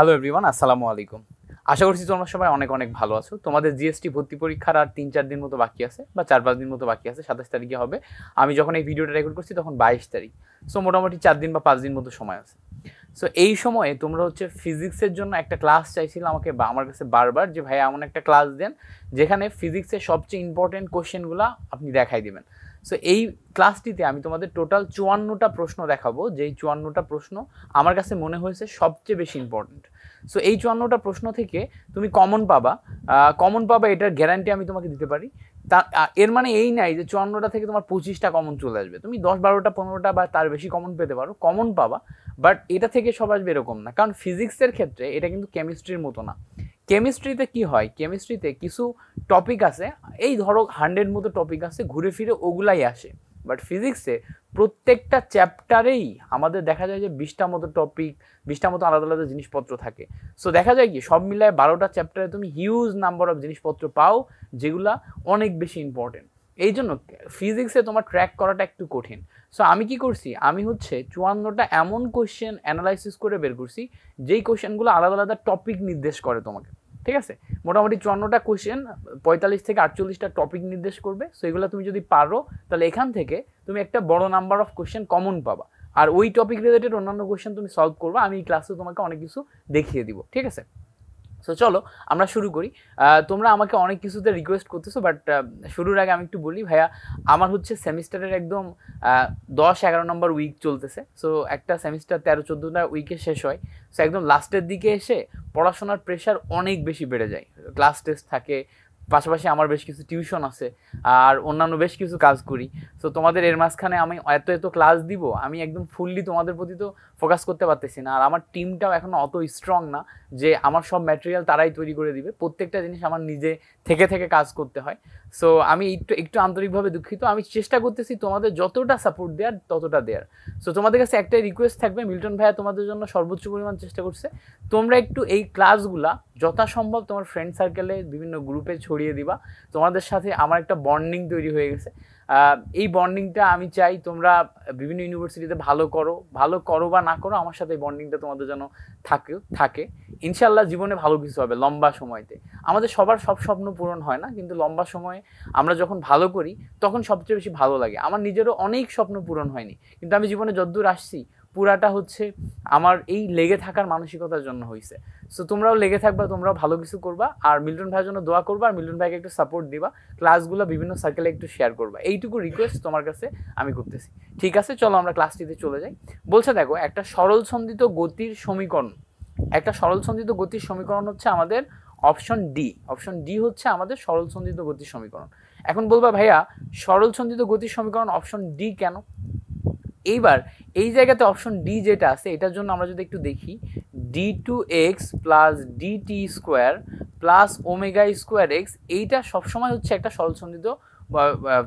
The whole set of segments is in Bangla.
হ্যালো এভরিওয়ান, আসসালামু আলাইকুম। আশা করছি তোমরা সবাই অনেক অনেক ভালো আছো। তোমাদের জিএসটি ভর্তি পরীক্ষার আর 3-4 দিন মতো বাকি আছে, বা 4-5 দিন মতো বাকি আছে। 27 তারিখে হবে। আমি যখন এই ভিডিওটা রেকর্ড করছি তখন 22 তারিখ। সো মোটামুটি 4 দিন বা 5 দিন মতো সময় আছে। সো এই সময়ে তোমরা ফিজিক্সের জন্য একটা ক্লাস চাইছিল আমাকে, বা আমার কাছে বারবার, যে ভাইয়া এমন একটা ক্লাস দেন যেখানে ফিজিক্সের সবচেয়ে ইম্পর্টেন্ট কোশ্চেনগুলো আপনি দেখাই দিবেন। সো এই ক্লাসটিতে আমি তোমাদের টোটাল 54টা প্রশ্ন দেখাবো, যেই 54টা প্রশ্ন আমার কাছে মনে হয়েছে সবচেয়ে বেশি ইম্পর্টেন্ট। সো এই 54টা প্রশ্ন থেকে তুমি কমন পাবা, এটার গ্যারান্টি আমি তোমাকে দিতে পারি। তা এর মানে এই নাই যে 54টা থেকে তোমার 25টা কমন চলে আসবে। তুমি 10-12টা 15টা বা তার বেশি কমন পেতে পারো, কমন পাবা, বাট এটা থেকে সব আসবে এরকম না। কারণ ফিজিক্সের ক্ষেত্রে এটা কিন্তু কেমিস্ট্রির মতো না। কেমিস্ট্রিতে কি হয়, কেমিস্ট্রিতে কিছু টপিক আছে, এই ধরো 100 মতো টপিক আছে, ঘুরে ফিরে ওগুলাই আসে। বাট ফিজিক্সে প্রত্যেকটা চ্যাপ্টারেই আমাদের দেখা যায় যে 20টা মতো টপিক, 20টা মতো আলাদা আলাদা জিনিসপত্র থাকে। সো দেখা যায় কি সব মিলায় 12টা চ্যাপ্টারে তুমি হিউজ নাম্বার অফ জিনিসপত্র পাও, যেগুলা অনেক বেশি ইম্পর্টেন্ট। এই জন্য ফিজিক্সে তোমার ট্র্যাক করাটা একটু কঠিন। সো আমি কি করছি, আমি 54টা এমন কোয়েশ্চেন অ্যানালাইসিস করে বের করছি, যেই কোয়েশ্চেনগুলো আলাদা আলাদা টপিক নির্দেশ করে তোমাকে। ঠিক আছে, মোটামুটি 54টা কোয়েশ্চেন 45 থেকে 48টা টপিক নির্দেশ করবে। সো এগুলো তুমি যদি পারো তাহলে এখান থেকে তুমি একটা বড় নাম্বার অফ কোয়েশ্চেন কমন পাবা, আর ওই টপিক রিলেটেড অন্যান্য কোয়েশ্চেন তুমি সলভ করবা। আমি এই ক্লাসে তোমাকে অনেক কিছু দেখিয়ে দিব। ঠিক আছে, সো চলো আমরা শুরু করি। তোমরা আমাকে অনেক কিছুতে রিকোয়েস্ট করতেছো, বাট শুরুর আগে আমি একটু বলি ভাইয়া, আমার সেমিস্টারের একদম 10-11 নম্বর উইক চলতেছে। সো একটা সেমিস্টার 13-14টা উইকে শেষ হয়। সো একদম লাস্টের দিকে এসে পড়াশোনার প্রেশার অনেক বেশি বেড়ে যায়। ক্লাস টেস্ট থাকে, পাশাপাশি আমার বেশ কিছু টিউশন আছে, আর অন্যান্য বেশ কিছু কাজ করি। সো তোমাদের এর মাঝখানে আমি এত ক্লাস দিব, আমি একদম ফুললি তোমাদের প্রতি তো ফোকাস করতে পারতেছি না। আর আমার টিমটাও এখনও অত স্ট্রং না যে আমার সব ম্যাটেরিয়াল তারাই তৈরি করে দিবে। প্রত্যেকটা জিনিস আমার নিজে থেকে কাজ করতে হয়। সো আমি একটু আন্তরিকভাবে দুঃখিত। আমি চেষ্টা করতেছি তোমাদের যতটা সাপোর্ট দেওয়ার ততটা দেওয়ার। সো তোমাদের কাছে একটাই রিকোয়েস্ট থাকবে, মিল্টন ভাইয়া তোমাদের জন্য সর্বোচ্চ পরিমাণ চেষ্টা করছে। তোমরা একটু এই ক্লাসগুলা যথাসম্ভব তোমার ফ্রেন্ড সার্কেলে বিভিন্ন গ্রুপে ছড়িয়ে দিবা। তোমাদের সাথে আমার একটা বন্ডিং তৈরি হয়ে গেছে। এই বন্ডিংটা আমি চাই তোমরা বিভিন্ন ইউনিভার্সিটিতে ভালো করো বা না করো, আমার সাথে এই বন্ডিংটা তোমাদের যেন থাকে। ইনশাল্লাহ জীবনে ভালো কিছু হবে লম্বা সময়তে। আমাদের সবার সব স্বপ্ন পূরণ হয় না, কিন্তু লম্বা সময়ে আমরা যখন ভালো করি তখন সবচেয়ে বেশি ভালো লাগে। আমার নিজেরও অনেক স্বপ্ন পূরণ হয়নি, কিন্তু আমি জীবনে যতদূর আসছি পুরাটা আমার এই লেগে থাকার মানসিকতার জন্য হয়েছে। সো তোমরাও লেগে থাকবা, তোমরাও ভালো কিছু করবা, আর মিল্টন ভাইয়ের জন্য দোয়া করবা, আর মিল্টন ভাইকে একটু সাপোর্ট দিবা, ক্লাসগুলো বিভিন্ন সার্কেলে একটু শেয়ার করবা। এইটুকু রিকোয়েস্ট তোমার কাছে আমি করতেছি। ঠিক আছে, চলো আমরা ক্লাসটিতে চলে যাই। বলছে দেখো, একটা সরল সন্ধিত গতির সমীকরণ হচ্ছে আমাদের অপশন ডি হচ্ছে আমাদের সরল সন্ধিত গতির সমীকরণ। এখন বলবা ভাইয়া, সরল সন্ধিত গতির সমীকরণ অপশন ডি কেন? এইবার এই জায়গাতে অপশন ডি যেটা আছে, এটার জন্য আমরা যদি একটু দেখি, d2x plus dt square plus omega square x, এইটা সবসময় একটা সরলসন্ধিত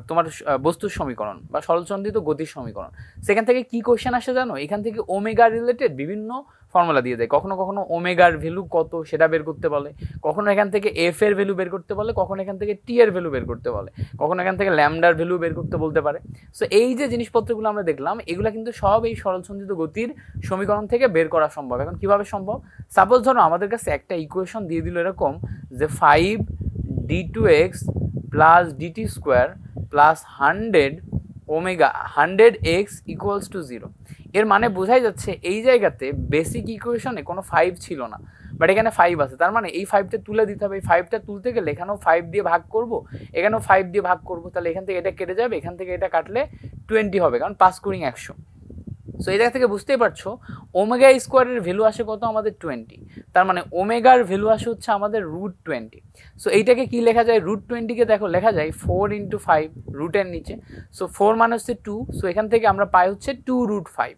তোমার বস্তুর সমীকরণ বা সরলসন্ধিত গতির সমীকরণ। সেখান থেকে কি কোশ্চেন আসে জানো? এখান থেকে ওমেগা রিলেটেড বিভিন্ন ফর্মুলা দিয়ে দেয়। কখনো কখনো ওমেগার ভ্যালু কত সেটা বের করতে বলে, কখনো এখান থেকে এফ এর ভ্যালু বের করতে বলে, কখনো এখান থেকে টি এর ভ্যালু বের করতে বলে, কখনো এখান থেকে ল্যামডার ভ্যালু বের করতে বলতে পারে। সো এই যে জিনিসপত্রগুলো আমরা দেখলাম, এগুলো কিন্তু সব এই সরলসন্ধিত গতির সমীকরণ থেকে বের করা সম্ভব। এখন কিভাবে সম্ভব? সাপোজ ধরো আমাদের কাছে একটা ইকুয়েশন দিয়ে দিল এরকম, যে 5d2x plus dt square plus 100x equals to 0। এর মানে বোঝাই যাচ্ছে এই জায়গাতে বেসিক ইকুয়েশনে কোনো 5 ছিল না, বাট এখানে 5 আছে। তার মানে এই 5টা তুলে দিতে হবে। এই 5টা তুলতে গেলে এখানেও 5 দিয়ে ভাগ করব, এখানেও 5 দিয়ে ভাগ করব, তাহলে এখান থেকে এটা কেটে যাবে, এখান থেকে এটা কাটলে 20 হবে, কারণ 5 কুড়ি 100। সো এই জায়গা থেকে বুঝতেই পারছো ওমেগা স্কোয়ারের ভ্যালু আসে কত? আমাদের 20। তার মানে ওমেগার ভ্যালু আসে আমাদের √20। সো এইটাকে কি লেখা যায়? √20কে দেখো লেখা যায় 4 × 5 রুটের নিচে। সো 4 মানে 2। সো এখান থেকে আমরা পাই 2√5।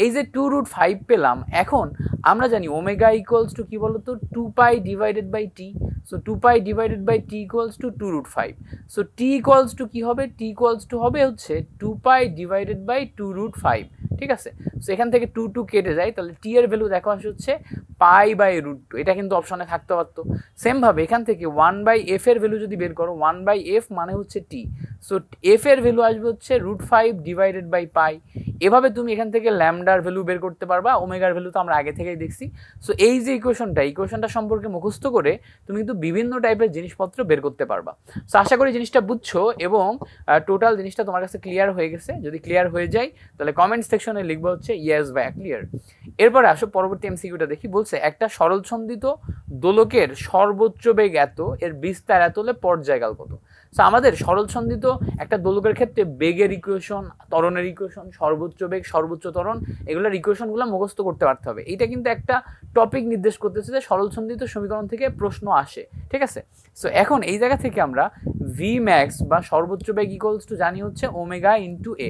এই যে 2√5 পেলাম, এখন আমরা জানি ওমেগা ইকুয়ালস টু কি বলতো? 2π divided by T. So 2π divided by T equals to 2√5। So T equals to কি হবে? টি ইকুয়ালস টু হবে 2π ডিভাইডেড বাই 2√5। ঠিক আছে। সো এখান থেকে 2 কেটে যায়, তাহলে টি এর ভ্যালু দেখো আসে হচ্ছে π/√2, এটা কিন্তু অপশনে থাকতে পারতো। সেমভাবে এখান থেকে 1/f এর ভ্যালু যদি বের করো, 1/f মানে হচ্ছে টি, সো এফ এর ভ্যালু আসবে হচ্ছে √5 ডিভাইডেড বাই পাই। এভাবে তুমি এখান থেকে ল্যামডার ভ্যালু বের করতে পারবা, ওমেগার ভ্যালু তো আমরা আগে থেকেই দেখছি। সো এই যে ইকুয়েশনটা সম্পর্কে মুখস্থ করে তুমি কিন্তু বিভিন্ন টাইপের জিনিসপত্র বের করতে পারবা। সো আশা করি জিনিসটা বুঝছো এবং টোটাল জিনিসটা তোমার কাছে ক্লিয়ার হয়ে গেছে। যদি ক্লিয়ার হয়ে যায় তাহলে কমেন্ট সেকশনে লিখবো হচ্ছে ইয়েস বা ক্লিয়ার। এরপরে আসো পরবর্তী এমসিকিউটা দেখি। বলছে একটা সরলছন্দিত দোলকের সর্বোচ্চ বেগ এত, এর বিস্তার এত হলে পর্যায়কাল কত। সো আমাদের সরলছন্দিত একটা দোলকের ক্ষেত্রে বেগের ইকুয়েশন, ত্বরণের ইকুয়েশন, সর্বোচ্চ বেগ, সর্বোচ্চ ত্বরণ, এগুলোর ইকুয়েশনগুলো মুখস্থ করতে পারতে হবে। এইটা কিন্তু একটা টপিক নির্দেশ করতেছে যে সরলছন্দিত সমীকরণ থেকে প্রশ্ন আসে, ঠিক আছে। সো এখন এই জায়গা থেকে আমরা ভি ম্যাক্স বা সর্বোচ্চ বেগ ইকুয়ালস টু জানি হচ্ছে ওমেগা ইন্টু এ।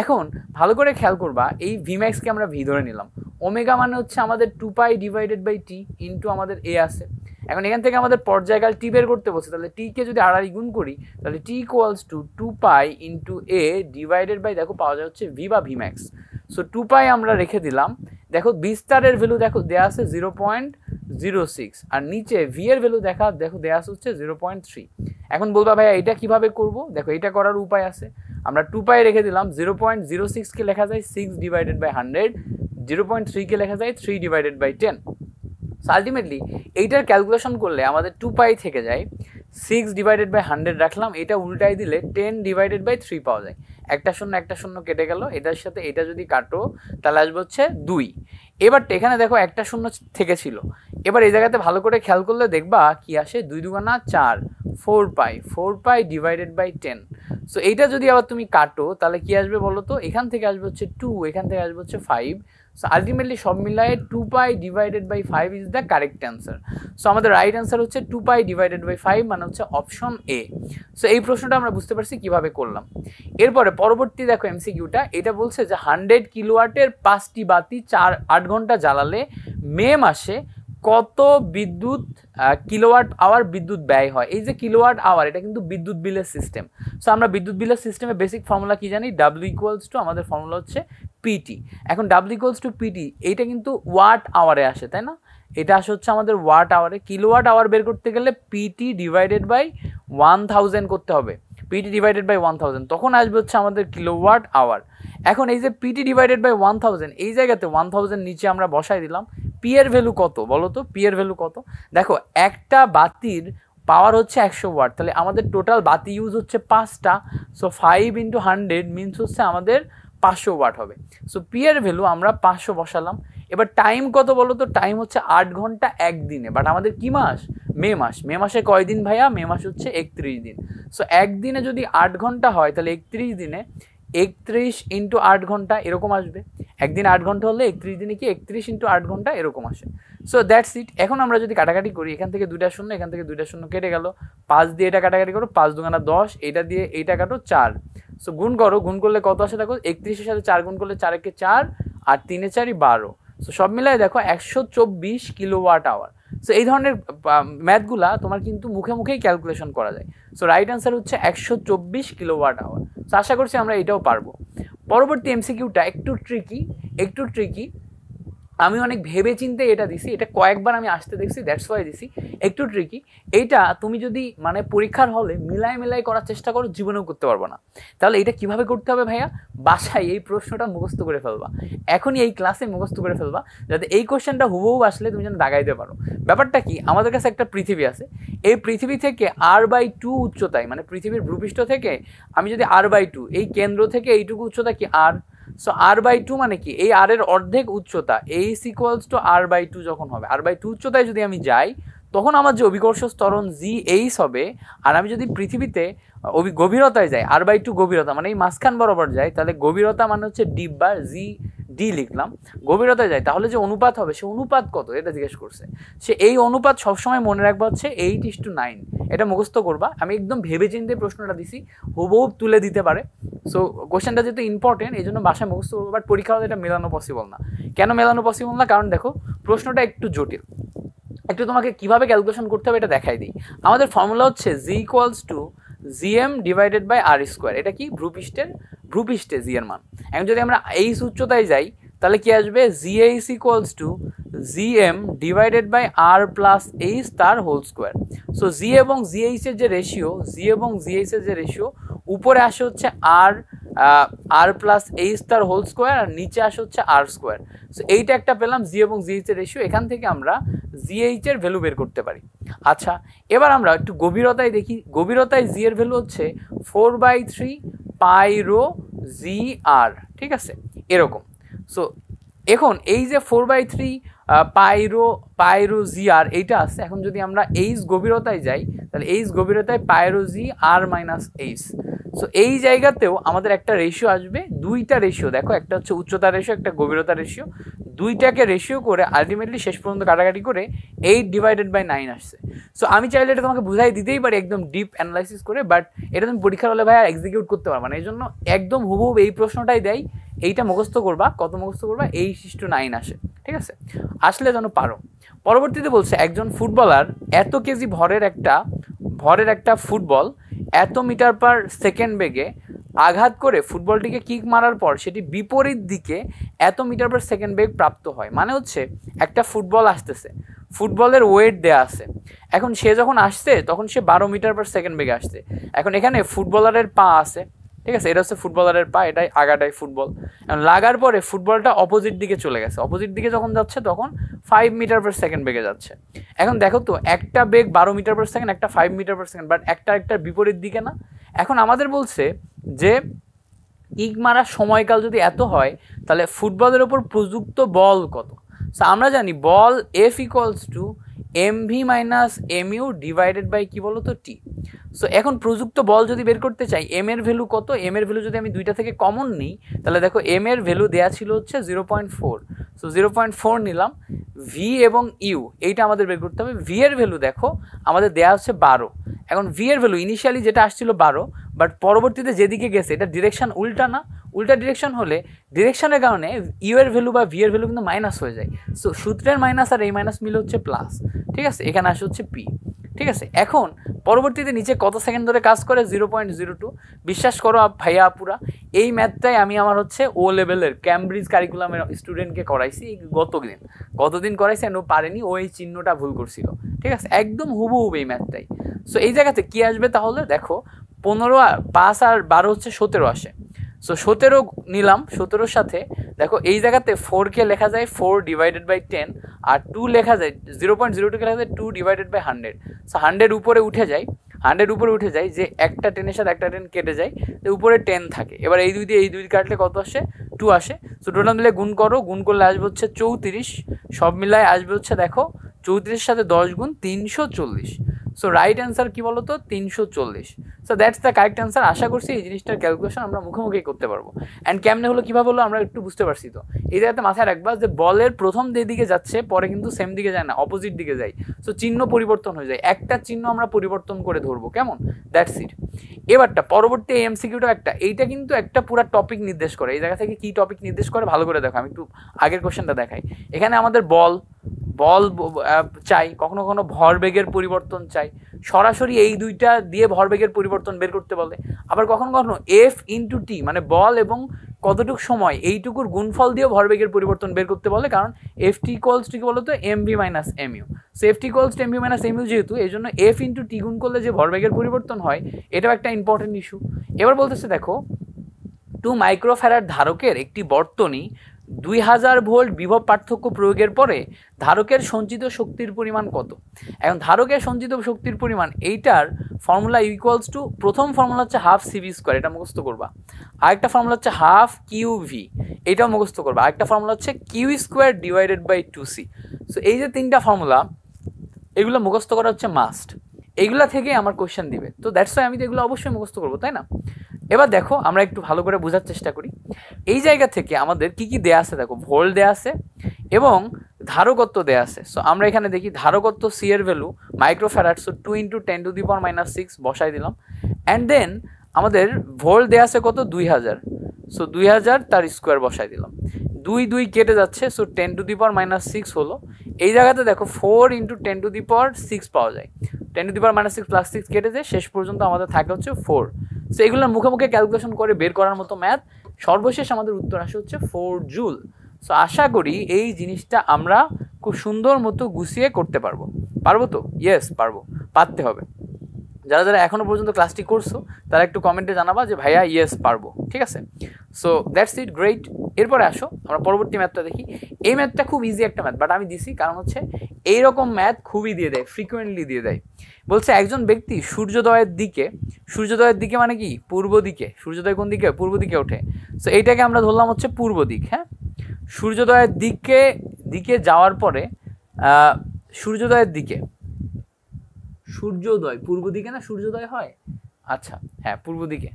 এখন ভালো করে খেয়াল করবা, এই ভি ম্যাক্সকে আমরা ভি ধরে নিলাম, ওমেগা মানে হচ্ছে আমাদের 2π ডিভাইডেড বাই টি ইন্টু আমাদের এ আছে। এখন এখান থেকে আমাদের পর্যায়কাল টি বের করতে বলছে, তাহলে টি কে যদি আড়াআড়ি গুণ করি তাহলে T equals to 2π into a divided by দেখো পাওয়া যায় হচ্ছে ভি বা ভি ম্যাক্স। সো 2π আমরা রেখে দিলাম। দেখো বিস্তারের ভ্যালু দেখো দেয়া আছে 0.06 আর নিচে ভি এর ভ্যালু দেখো দেয়া আছে হচ্ছে 0.3। এখন বলবা ভাইয়া এটা কিভাবে করব? দেখো এটা করার উপায় আছে। আমরা 2π রেখে দিলাম, 0.06 কে লেখা যায় 6 ডিভাইডেড বাই 100, 0.3 কে লেখা যায় 3 ডিভাইডেড বাই 10। আলটিমেটলি এইটার ক্যালকুলেশন করলে আমাদের 2π থেকে যায় 6 ডিভাইডেড বাই 100 রাখলাম, এটা উল্টাই দিলে 10 ডিভাইডেড বাই 3 পাওয়া যায়। একটা শূন্য কেটে গেল, এটার সাথে এটা যদি কাটো তাহলে আসবে হচ্ছে 2। এবার এখানে দেখো একটা শূন্য থেকে ছিল, এবার এই জায়গাতে ভালো করে খেয়াল করলে দেখবা কি আসে, 2 দুগুণা 4, 4π ডিভাইডেড বাই 10। সো এইটা যদি আবার তুমি কাটো তাহলে কি আসবে বলো তো, এখান থেকে আসবে হচ্ছে 2, এখান থেকে আসবে হচ্ছে 5। সো আলটিমেটলি সব মিলায়ে 2π divided by 5 is the correct answer. So আমাদের রাইট অ্যান্সার হচ্ছে 2π ডিভাইডেড বাই 5 মানে হচ্ছে অপশন এ। সো এই প্রশ্নটা আমরা বুঝতে পারছি কিভাবে করলাম। এরপরে পরবর্তী দেখো এমসিকিউটা, এটা বলছে যে 100 কিলোওয়াটের 5টি বাতি 8 ঘন্টা জ্বালালে মে মাসে কত বিদ্যুৎ কিলোওয়াট আওয়ার বিদ্যুৎ ব্যয় হয়। এই যে কিলোওয়াট আওয়ার, এটা কিন্তু বিদ্যুৎ বিলের সিস্টেম। সো আমরা বিদ্যুৎ বিলের সিস্টেমে বেসিক ফর্মুলা কি জানি, ডাব্লিউ ইকুয়ালস টু আমাদের ফর্মুলা হচ্ছে পিটি। এখন ডাব্লিউ ইকুয়ালস টু পিটি এইটা কিন্তু ওয়াট আওয়ারে আসে, তাই না? এটা আসে হচ্ছে আমাদের ওয়াট আওয়ারে। কিলোওয়াট আওয়ার বের করতে গেলে পিটি ডিভাইডেড বাই 1000 করতে হবে, পিটি ডিভাইডেড বাই 1000, তখন আসবে হচ্ছে আমাদের কিলোওয়াট আওয়ার। এখন এই যে পিটি ডিভাইডেড বাই 1000, এই জায়গাতে 1000 নিচে আমরা বসাই দিলাম। পি এর ভ্যালু কত বলো তো, পি এর ভ্যালু কত? দেখো একটা বাতির পাওয়ার হচ্ছে 100 ওয়াট, তাহলে আমাদের টোটাল বাতি ইউজ হচ্ছে 5টা। সো 5 ইন্টু 100 মিনস হচ্ছে আমাদের 500 ওয়াট হবে। সো পি এর ভ্যালু আমরা 500 বসালাম। এবার টাইম কত বলো তো, টাইম হচ্ছে 8 ঘন্টা একদিনে, বাট আমাদের কি মাস, মে মাস। মে মাসে কয় দিন ভাইয়া? মে মাস হচ্ছে 31 দিন। সো একদিনে যদি 8 ঘন্টা হয় তাহলে 31 দিনে 31 ইন্টু 8 ঘন্টা এরকম আসবে। একদিন 8 ঘন্টা হলে 31 দিনে কি 31 ইন্টু 8 ঘন্টা এরকম আসে। So that's it. এখন আমরা যদি কাটাকাটি করি, এখান থেকে 2টা শূন্য, এখান থেকে 2টা শূন্য কেটে গেল, 5 দিয়ে এটা কাটাকাটি করো, 5 দুগুণা 10, এটা দিয়ে এইটা কাটো 4। সো গুণ করো, গুণ করলে কত আসে দেখো, 31-এর সাথে 4 গুণ করলে 4 একে 4 আর 3 এ 4 12। সো সব মিলাই দেখো 124 কিলোওয়াট আওয়ার। সো এই ধরনের ম্যাথগুলা তোমার কিন্তু মুখে মুখেই ক্যালকুলেশন করা যায়। সো রাইট অ্যান্সার হচ্ছে 124 কিলোওয়াট আওয়ার। সো আশা করছি আমরা এটাও পারবো। পরবর্তী এমসিকিউটা একটু ট্রিকি। আমি অনেক ভেবে চিন্তে এটা দিছি, এটা কয়েকবার আমি আসতে দেখছি, দ্যাটস ওয়াই দিছি। একটু ট্রিকি। এইটা তুমি যদি মানে পরীক্ষার হলে মিলাই করার চেষ্টা করো, জীবনেও করতে পারবো না। তাহলে এটা কিভাবে করতে হবে ভাইয়া? বাসায় এই প্রশ্নটা মুখস্থ করে ফেলবা, এখনই এই ক্লাসে মুখস্থ করে ফেলবা, যাতে এই কোশ্চেনটা হুবহু আসলে তুমি যেন দাগাইতে পারো। ব্যাপারটা কি, আমাদের কাছে একটা পৃথিবী আছে, এই পৃথিবী থেকে r/2 উচ্চতায়, মানে পৃথিবীর ভূপৃষ্ঠ থেকে আমি যদি r/2, এই কেন্দ্র থেকে এইটুকু উচ্চতা কি r। সো r/2 মানে কি, এই r এর অর্ধেক উচ্চতা, এইচ ইকুয়ালস টু r/2 যখন হবে, r/2 উচ্চতায় যদি আমি যাই তখন আমার যে অভিকর্ষ ত্বরণ জি এইচ হবে। আর আমি যদি পৃথিবীতে গভীরতায় যাই, r/2 গভীরতা মানে এই মাঝখান বরাবর যাই, তাহলে গভীরতা মানে হচ্ছে ডিপ বা জি ডি লিখলাম, গভীরতায় যায়, তাহলে যে অনুপাত হবে সে অনুপাত কত এটা জিজ্ঞেস করছে। সে এই অনুপাত সবসময় মনে রাখবা হচ্ছে 8:9, এটা মুখস্থ করবা। আমি একদম ভেবে চিন্তে প্রশ্নটা দিছি, হুবহু তুলে দিতে পারে। সো কোশ্চেনটা যেহেতু ইম্পর্টেন্ট এই জন্য বাসায় মুখস্থ করবো, বাট পরীক্ষা হলে এটা মেলানো পসিবল না। কেন মেলানো পসিবল না? কারণ দেখো প্রশ্নটা একটু জটিল, একটু তোমাকে কিভাবে ক্যালকুলেশন করতে হবে এটা দেখাই দিই। আমাদের ফর্মুলা হচ্ছে G equals to GM divided by R square. এটা কি ভূপৃষ্ঠে জি এর মান। এখন যদি আমরা এইচ উচ্চতায় যাই তাহলে কি আসবে GH equals to GM divided by R plus H তার হোল স্কোয়ার। সো জি এবং জিএইচ এর যে রেশিও, জি এবং জিএইচ এর যে রেশিও, উপরে আসে হচ্ছে আর প্লাস এইচ তার হোল স্কোয়ার আর নিচে আসে হচ্ছে আর স্কোয়ার। সো এইটা একটা পেলাম জি এবং জিএইচ এর রেশিও। এখান থেকে আমরা জিএইচ এর ভ্যালু বের করতে পারি। আচ্ছা, এবার আমরা একটু গভীরতায় দেখি। গভীরতায় জি এর ভ্যালু হচ্ছে 4/3 পাই রো জি আর, ঠিক আছে, এরকম। সো এখন এই যে 4/3 পাইরো জি আর এইটা আছে, এখন যদি আমরা এইচ গভীরতায় যাই তাহলে এইচ গভীরতায় পাইরো জি আর মাইনাস এইচ। সো এই জায়গাতেও আমাদের একটা রেশিও আসবে, দুইটা রেশিও দেখো, একটা হচ্ছে উচ্চতা রেশিও, একটা গভীরতা রেশিও, দুইটাকে রেশিও করে আলটিমেটলি শেষ পর্যন্ত কাটাকাটি করে 8/9 আসছে। সো আমি চাইলে এটা তোমাকে বুঝাই দিতেই পারি একদম ডিপ অ্যানালাইসিস করে, বাট এটা তুমি পরীক্ষার হলে ভাই আর এক্সিকিউট করতে পারবে না। এই জন্য একদম হুবহু এই প্রশ্নটাই দেয়, এইটা মুখস্থ করবা, কত মুখস্থ করবা, 8:9 আসে, ঠিক আছে, আসলে যেন পারো। পরবর্তীতে বলছে একজন ফুটবলার এত কেজি ভরের একটা ফুটবল এত মিটার পার সেকেন্ড বেগে আঘাত করে ফুটবলটিকে কিক মারার পর সেটি বিপরীত দিকে এত মিটার পার সেকেন্ড বেগ প্রাপ্ত হয়। মানে হচ্ছে একটা ফুটবল আসতেছে, ফুটবলের ওয়েট দেয়া আছে, এখন সে যখন আসছে তখন সে 12 মিটার পার সেকেন্ড বেগে আসছে। এখন এখানে ফুটবলারের পা আছে, ঠিক আছে, এটা হচ্ছে ফুটবলারের পা, এটাই আগাটাই ফুটবল। লাগার পরে ফুটবলটা অপোজিট দিকে চলে গেছে, অপোজিট দিকে যখন যাচ্ছে তখন 5 মিটার পার সেকেন্ড বেগে যাচ্ছে। এখন দেখো তো, একটা বেগ 12 মিটার পার সেকেন্ড, একটা 5 মিটার পার সেকেন্ড, বাট একটার বিপরীত দিকে না। এখন আমাদের বলছে যে কিক মারার সময়কাল যদি এত হয় তাহলে ফুটবলের ওপর প্রযুক্ত বল কত। সো আমরা জানি বল F equals to MV minus MU divided by কি বলো তো টি। সো এখন প্রযুক্ত বল যদি বের করতে চাই, এম এর ভ্যালু কত, এম এর ভ্যালু যদি আমি দুইটা থেকে কমন নিই তাহলে দেখো এম এর ভ্যালু দেওয়া ছিল হচ্ছে 0.4। সো 0.4 নিলাম। ভি এবং ইউ এইটা আমাদের বের করতে হবে। ভি এর ভ্যালু দেখো আমাদের দেওয়া হচ্ছে 12। এখন ভি এর ভ্যালু ইনিশিয়ালি যেটা আসছিল 12, বাট পরবর্তীতে যেদিকে গেছে এটা ডিরেকশন উল্টা না, উল্টা ডিরেকশন হলে ডিরেকশনের কারণে ইউ এর ভ্যালু বা ভি এর ভ্যালু কিন্তু মাইনাস হয়ে যায়। সো সূত্রের মাইনাস আর এই মাইনাস মিলে হচ্ছে প্লাস, ঠিক আছে, এখানে আসে হচ্ছে পি, ঠিক আছে। এখন পরবর্তীতে নিচে কত সেকেন্ড ধরে কাজ করে 0.02। বিশ্বাস করো ভাইয়া আপুরা, এই ম্যাথটাই আমি আমার হচ্ছে ও লেভেলের ক্যামব্রিজ কারিকুলামের স্টুডেন্টকে করাইছি গতদিন করাইছি, ও পারেনি, ও এই চিহ্নটা ভুল করছিল, ঠিক আছে, একদম হুবহু এই ম্যাথটাই। সো এই জায়গাতে কি আসবে তাহলে দেখো 15 5 আর 12 হচ্ছে 17 আসে। সো 17 নিলাম, 17-র সাথে দেখো এই জায়গাতে 4কে লেখা যায় 4/10 আর 2 লেখা যায় 0.02কে লেখা যায় 2/100। সো 100 উপরে উঠে যায় যে একটা টেনের সাথে একটা টেন কেটে যায়, তো উপরে 10 থাকে। এবার এই দুই কাটলে কত আসে, 2 আসে। সো টোটাল মিলে গুণ করলে আসবে হচ্ছে 34। সব মিলায় আসবে হচ্ছে দেখো 34-এর সাথে 10 গুণ 340। সো রাইট অ্যান্সার কি বলো তো 340। So that's the correct answer. আশা করছি এই জিনিসটার ক্যালকুলেশন আমরা মুখোমুখি করতে পারবো। অ্যান্ড কেমনে হলো, কীভাবে হলো আমরা একটু বুঝতে পারছি। তো এই জায়গাতে মাথায় রাখবা যে বলের প্রথম দিকে যাচ্ছে, পরে কিন্তু সেম দিকে যায় না, অপোজিট দিকে যায়। সো চিহ্ন পরিবর্তন হয়ে যায়, একটা চিহ্ন আমরা পরিবর্তন করে ধরবো, কেমন, দ্যাটস ইট। এবারটা পরবর্তী এমসিকিউটা এইটা কিন্তু একটা পুরো টপিক নির্দেশ করে। এই জায়গা থেকে কি টপিক নির্দেশ করে ভালো করে দেখো, আমি একটু আগের কোশ্চেনটা দেখাই। এখানে আমাদের বল চাই, কখনো কখনো ভরবেগের পরিবর্তন চাই, সরাসরি এই দুইটা দিয়ে ভরবেগের পরিবর্তন বের করতে বলে। আবার কখনো কখনো এফ ইন্টু টি মানে বল এবং কতটুকু সময় এইটুকুর গুণফল দিয়েও ভরবেগের পরিবর্তন বের করতে বলে, কারণ এফ টি ইকুয়ালস টু কি বলতো MV minus mu. So F T equals to MV minus mu যেহেতু, এই জন্য এফ ইন্টু টি গুণ করলে যে ভরবেগের পরিবর্তন হয় এটাও একটা ইম্পর্টেন্ট ইস্যু। এবার বলতেছে দেখো 2 মাইক্রোফ্যারাড ধারকের একটি বর্তনী 2000 ভোল্ট বিভব পার্থক্য প্রয়োগের পরে ধারকের সঞ্চিত শক্তির পরিমাণ কত। এখন ধারকের সঞ্চিত শক্তির পরিমাণ এইটার ফর্মুলা ইকুয়ালস টু, প্রথম ফর্মুলা হচ্ছে হাফ সিভি স্কোয়ার, এটা মুখস্থ করবা। আরেকটা ফর্মুলা হচ্ছে হাফ কিউ ভি, এটাও মুখস্থ করবা। আরেকটা ফর্মুলা হচ্ছে Q square divided by 2c। So এই যে 3টা ফর্মুলা, এগুলো মুখস্থ করা হচ্ছে মাস্ট, এইগুলা থেকে আমার কোয়েশ্চেন দিবে। তো দ্যাটস ওয়াই আমি তো এগুলো অবশ্যই মুখস্থ করবো, তাই না। এবার দেখো আমরা একটু ভালো করে বোঝার চেষ্টা করি। এই জায়গা থেকে আমাদের কি কি দেয়া আছে দেখো, ভোল্ট দেয়া আছে এবং ধারকত্ব দেয়া আছে। সো আমরা এখানে দেখি ধারকত্ব সি এর ভ্যালু মাইক্রোফ্যারাড, সো 2 × 10⁻⁻6 বসাই দিলাম। অ্যান্ড দেন আমাদের ভোল্ট দেয়া আছে কত 2000, সো 2000 তার স্কোয়ার বসাই দিলাম। 2 কেটে যাচ্ছে, সো 10⁻⁻6 হলো। এই জায়গাতে দেখো 4 × 10⁻6 পাওয়া যায়, 10⁻6 + 6 কেটে যায়, শেষ পর্যন্ত আমাদের থাকে হচ্ছে 4। সো এগুলোর মুখে ক্যালকুলেশন করে বের করার মতো ম্যাথ সর্বশেষ আমাদের উত্তর আসে হচ্ছে 4 জুল। সো আশা করি এই জিনিসটা আমরা খুব সুন্দর মতো গুছিয়ে করতে পারবো। পারবো তো? ইয়েস পারবো, পারতে হবে। যারা যারা এখনো পর্যন্ত ক্লাসটি করছো তারা একটু কমেন্টে জানাবা যে ভাইয়া ইয়েস পারবো, ঠিক আছে? So that's it, great. এরপরে আসো আমরা পরবর্তী ম্যাথটা দেখি। এই ম্যাথটা খুব ইজি একটা ম্যাথ, বাট আমি দিছি কারণ হচ্ছে এইরকম ম্যাথ খুবই দিয়ে দেয়, ফ্রিকুয়েন্টলি দিয়ে দেয়। বলছে একজন ব্যক্তি সূর্যোদয়ের দিকে মানে কি পূর্ব দিকে, সূর্যোদয় কোন দিকে? পূর্ব দিকে ওঠে। সো এইটাকে আমরা ধরলাম হচ্ছে পূর্ব দিক। হ্যাঁ, সূর্যোদয়ের দিকে যাওয়ার পরে সূর্যোদয় পূর্ব দিকে না সূর্যোদয় হয়? আচ্ছা হ্যাঁ, পূর্ব দিকে।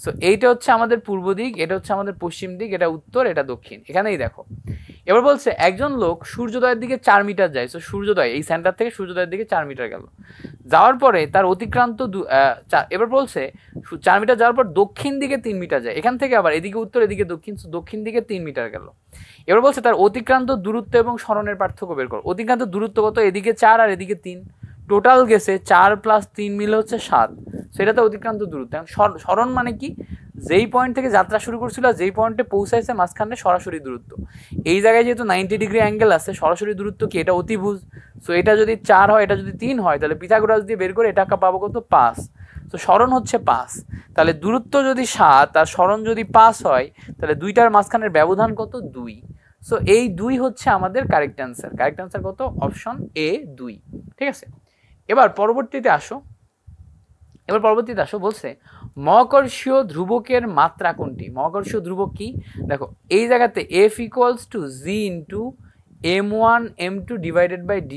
সো এইটা হচ্ছে আমাদের পূর্ব দিক, এটা হচ্ছে আমাদের পশ্চিম দিক, এটা উত্তর, এটা দক্ষিণ। এখানেই দেখো। এবার বলছে একজন লোক সূর্যোদয়ের দিকে 4 মিটার যায়। সো সূর্যোদয় এই সেন্টার থেকে সূর্যোদয়ের দিকে 4 মিটার গেল, যাওয়ার পরে তার অতিক্রান্ত এবার বলছে 4 মিটার যাওয়ার পর দক্ষিণ দিকে 3 মিটার যায়। এখান থেকে আবার এদিকে উত্তর এদিকে দক্ষিণ, দক্ষিণ দিকে 3 মিটার গেল। এবার বলছে তার অতিক্রান্ত দূরত্ব এবং সরণের পার্থক্য বের করো। অতিক্রান্ত দূরত্ব কত? এদিকে 4 আর এদিকে 3, টোটাল গেছে 4 + 3 মিলে হচ্ছে 7। সেটা তো অতিক্রান্ত দূরত্ব। সরণ মানে কি? যেই পয়েন্ট থেকে যাত্রা শুরু করছিল যেই পয়েন্টে পৌঁছাইছে মাঝখানে সরাসরি দূরত্ব। এই জায়গায় যেহেতু 90 ডিগ্রি অ্যাঙ্গেল আছে, সরাসরি দূরত্ব কি? এটা অতিভুজ। সো এটা যদি 4 হয়, এটা যদি 3 হয়, তাহলে পিথাগোরাস দিয়ে বের করে এটাকে পাবো কত? 5। তো সরণ হচ্ছে 5। তাহলে দূরত্ব যদি 7 আর সরণ যদি 5 হয়, তাহলে দুইটার মাঝখানের ব্যবধান কত? 2। সো এই 2 হচ্ছে আমাদের কারেক্ট অ্যান্সার। কারেক্ট অ্যান্সার কত? Option A 2। ঠিক আছে, এবার পরবর্তীতে আসো। বলছে মহাকর্ষীয় ধ্রুবকের মাত্রা কোনটি? মহাকর্ষীয় ধ্রুবক কি? দেখো এই জায়গাতে F = g × m1 m2 / d²।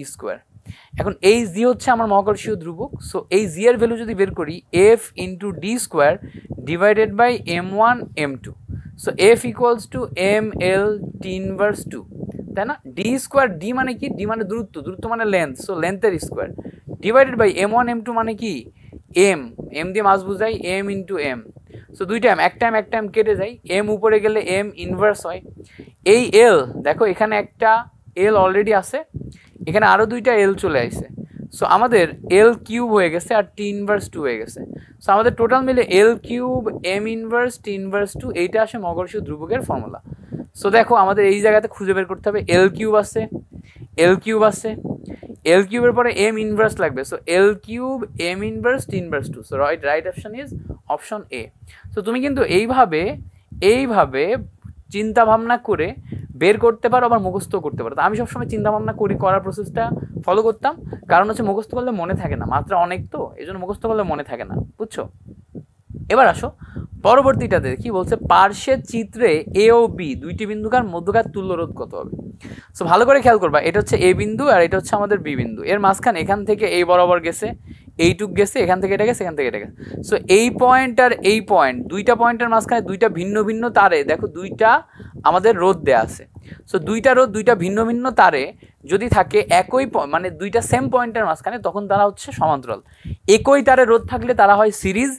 এখন এই g হচ্ছে আমার মহাকর্ষীয় ধ্রুবক। সো এই g এর ভ্যালু যদি বের করি F × d² / m1 m2। So F = ml T−2, তাই না? d², d মানে কি? d মানে দূরত্ব মানে লেন্থ। সো লেন্থের square divided by m1 m2 মানে কি? m দিয়ে মাস বুঝাই, m × m। সো দুইটা এক টাইম কেটে যায়, m উপরে গেলে m ইনভার্স হয়। এই l দেখো এখানে একটা l অলরেডি আছে, এখানে আরও দুইটা l চলে আসছে। সো আমাদের l³ হয়ে গেছে আর T−2 হয়ে গেছে। সো আমাদের টোটাল মিলে l³ m−1 T−2, এইটা আসে মহাকর্ষীয় ধ্রুবকের ফর্মুলা। সো দেখো আমাদের এই জায়গাতে খুঁজে বের করতে হবে l³ আছে, l³ এর পরে m−1 লাগবে। So l³ m−1 T−2। So right option is option A. So তুমি কিন্তু এইভাবে চিন্তা ভাবনা করে বের করতে পারো, আবার মুখস্থ করতে পারো। তো আমি সবসময় চিন্তা ভাবনা করার প্রসেসটা ফলো করতাম, কারণ হচ্ছে মুখস্থ করলে মনে থাকে না, মাত্রা অনেক, তো এই জন্য মুখস্থ করলে মনে থাকে না, বুঝছো? এবার আসো পরবর্তীটা দেখি। বলছে পার্শ্বের চিত্রে এ ও বি দুইটি বিন্দুকার মধ্যকার তুল্য রোধ কত হবে? সো ভালো করে খেয়াল করবা, এটা হচ্ছে এ বিন্দু আর এটা হচ্ছে আমাদের বি বিন্দু। এর মাঝখানে এখান থেকে এই বরাবর গেছে, এইটুক গেছে, এখান থেকে এটা গেছে, এখান থেকে এটা গেছে। সো এই পয়েন্ট আর এই পয়েন্ট, দুইটা পয়েন্টের মাঝখানে দুইটা ভিন্ন ভিন্ন তারে দেখো দুইটা আমাদের রোধ দেয়া আছে। সো দুইটা রোধ দুইটা ভিন্ন ভিন্ন তারে যদি থাকে একই মানে দুইটা সেম পয়েন্টের মাঝখানে, তখন তারা হচ্ছে সমান্তরাল। একই তারে রোধ থাকলে তারা হয় সিরিজ,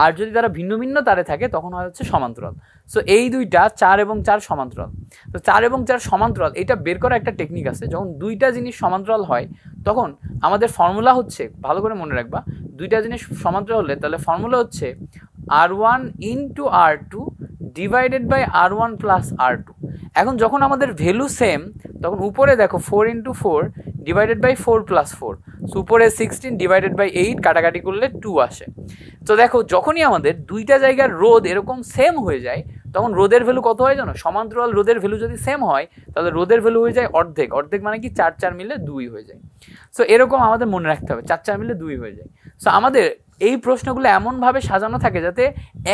আর যদি তারা ভিন্ন ভিন্ন তারে থাকে তখন হয় হচ্ছে সমান্তরাল। সো এই দুইটা 4 এবং 4 সমান্তরাল। তো 4 এবং 4 সমান্তরাল, এটা বের করা একটা টেকনিক আছে। যখন দুইটা জিনিস সমান্তরাল হয় তখন আমাদের ফর্মুলা হচ্ছে, ভালো করে মনে রাখবা, দুইটা জিনিস সমান্তরাল হলে তাহলে ফর্মুলা হচ্ছে R1 × R2 divided by R1 + R2। এখন যখন আমাদের ভ্যালু সেম, তখন উপরে দেখো 4 × 4 ডিভাইডেড বাই 4 + 4। সো উপরে 16 ডিভাইডেড বাই 8, কাটাকাটি করলে 2 আসে। তো দেখো যখনই আমাদের দুইটা জায়গার রোধ এরকম সেম হয়ে যায়, তখন রোধের ভ্যালু কত হয় জানো? সমান্তরাল রোধের ভ্যালু যদি সেম হয় তাহলে রোধের ভ্যালু হয়ে যায় অর্ধেক। অর্ধেক মানে কি? 4 4 মিলে 2 হয়ে যায়। সো এরকম আমাদের মনে রাখতে হবে, 4 4 মিলে 2 হয়ে যায়। সো আমাদের এই প্রশ্নগুলো এমনভাবে সাজানো থাকে যাতে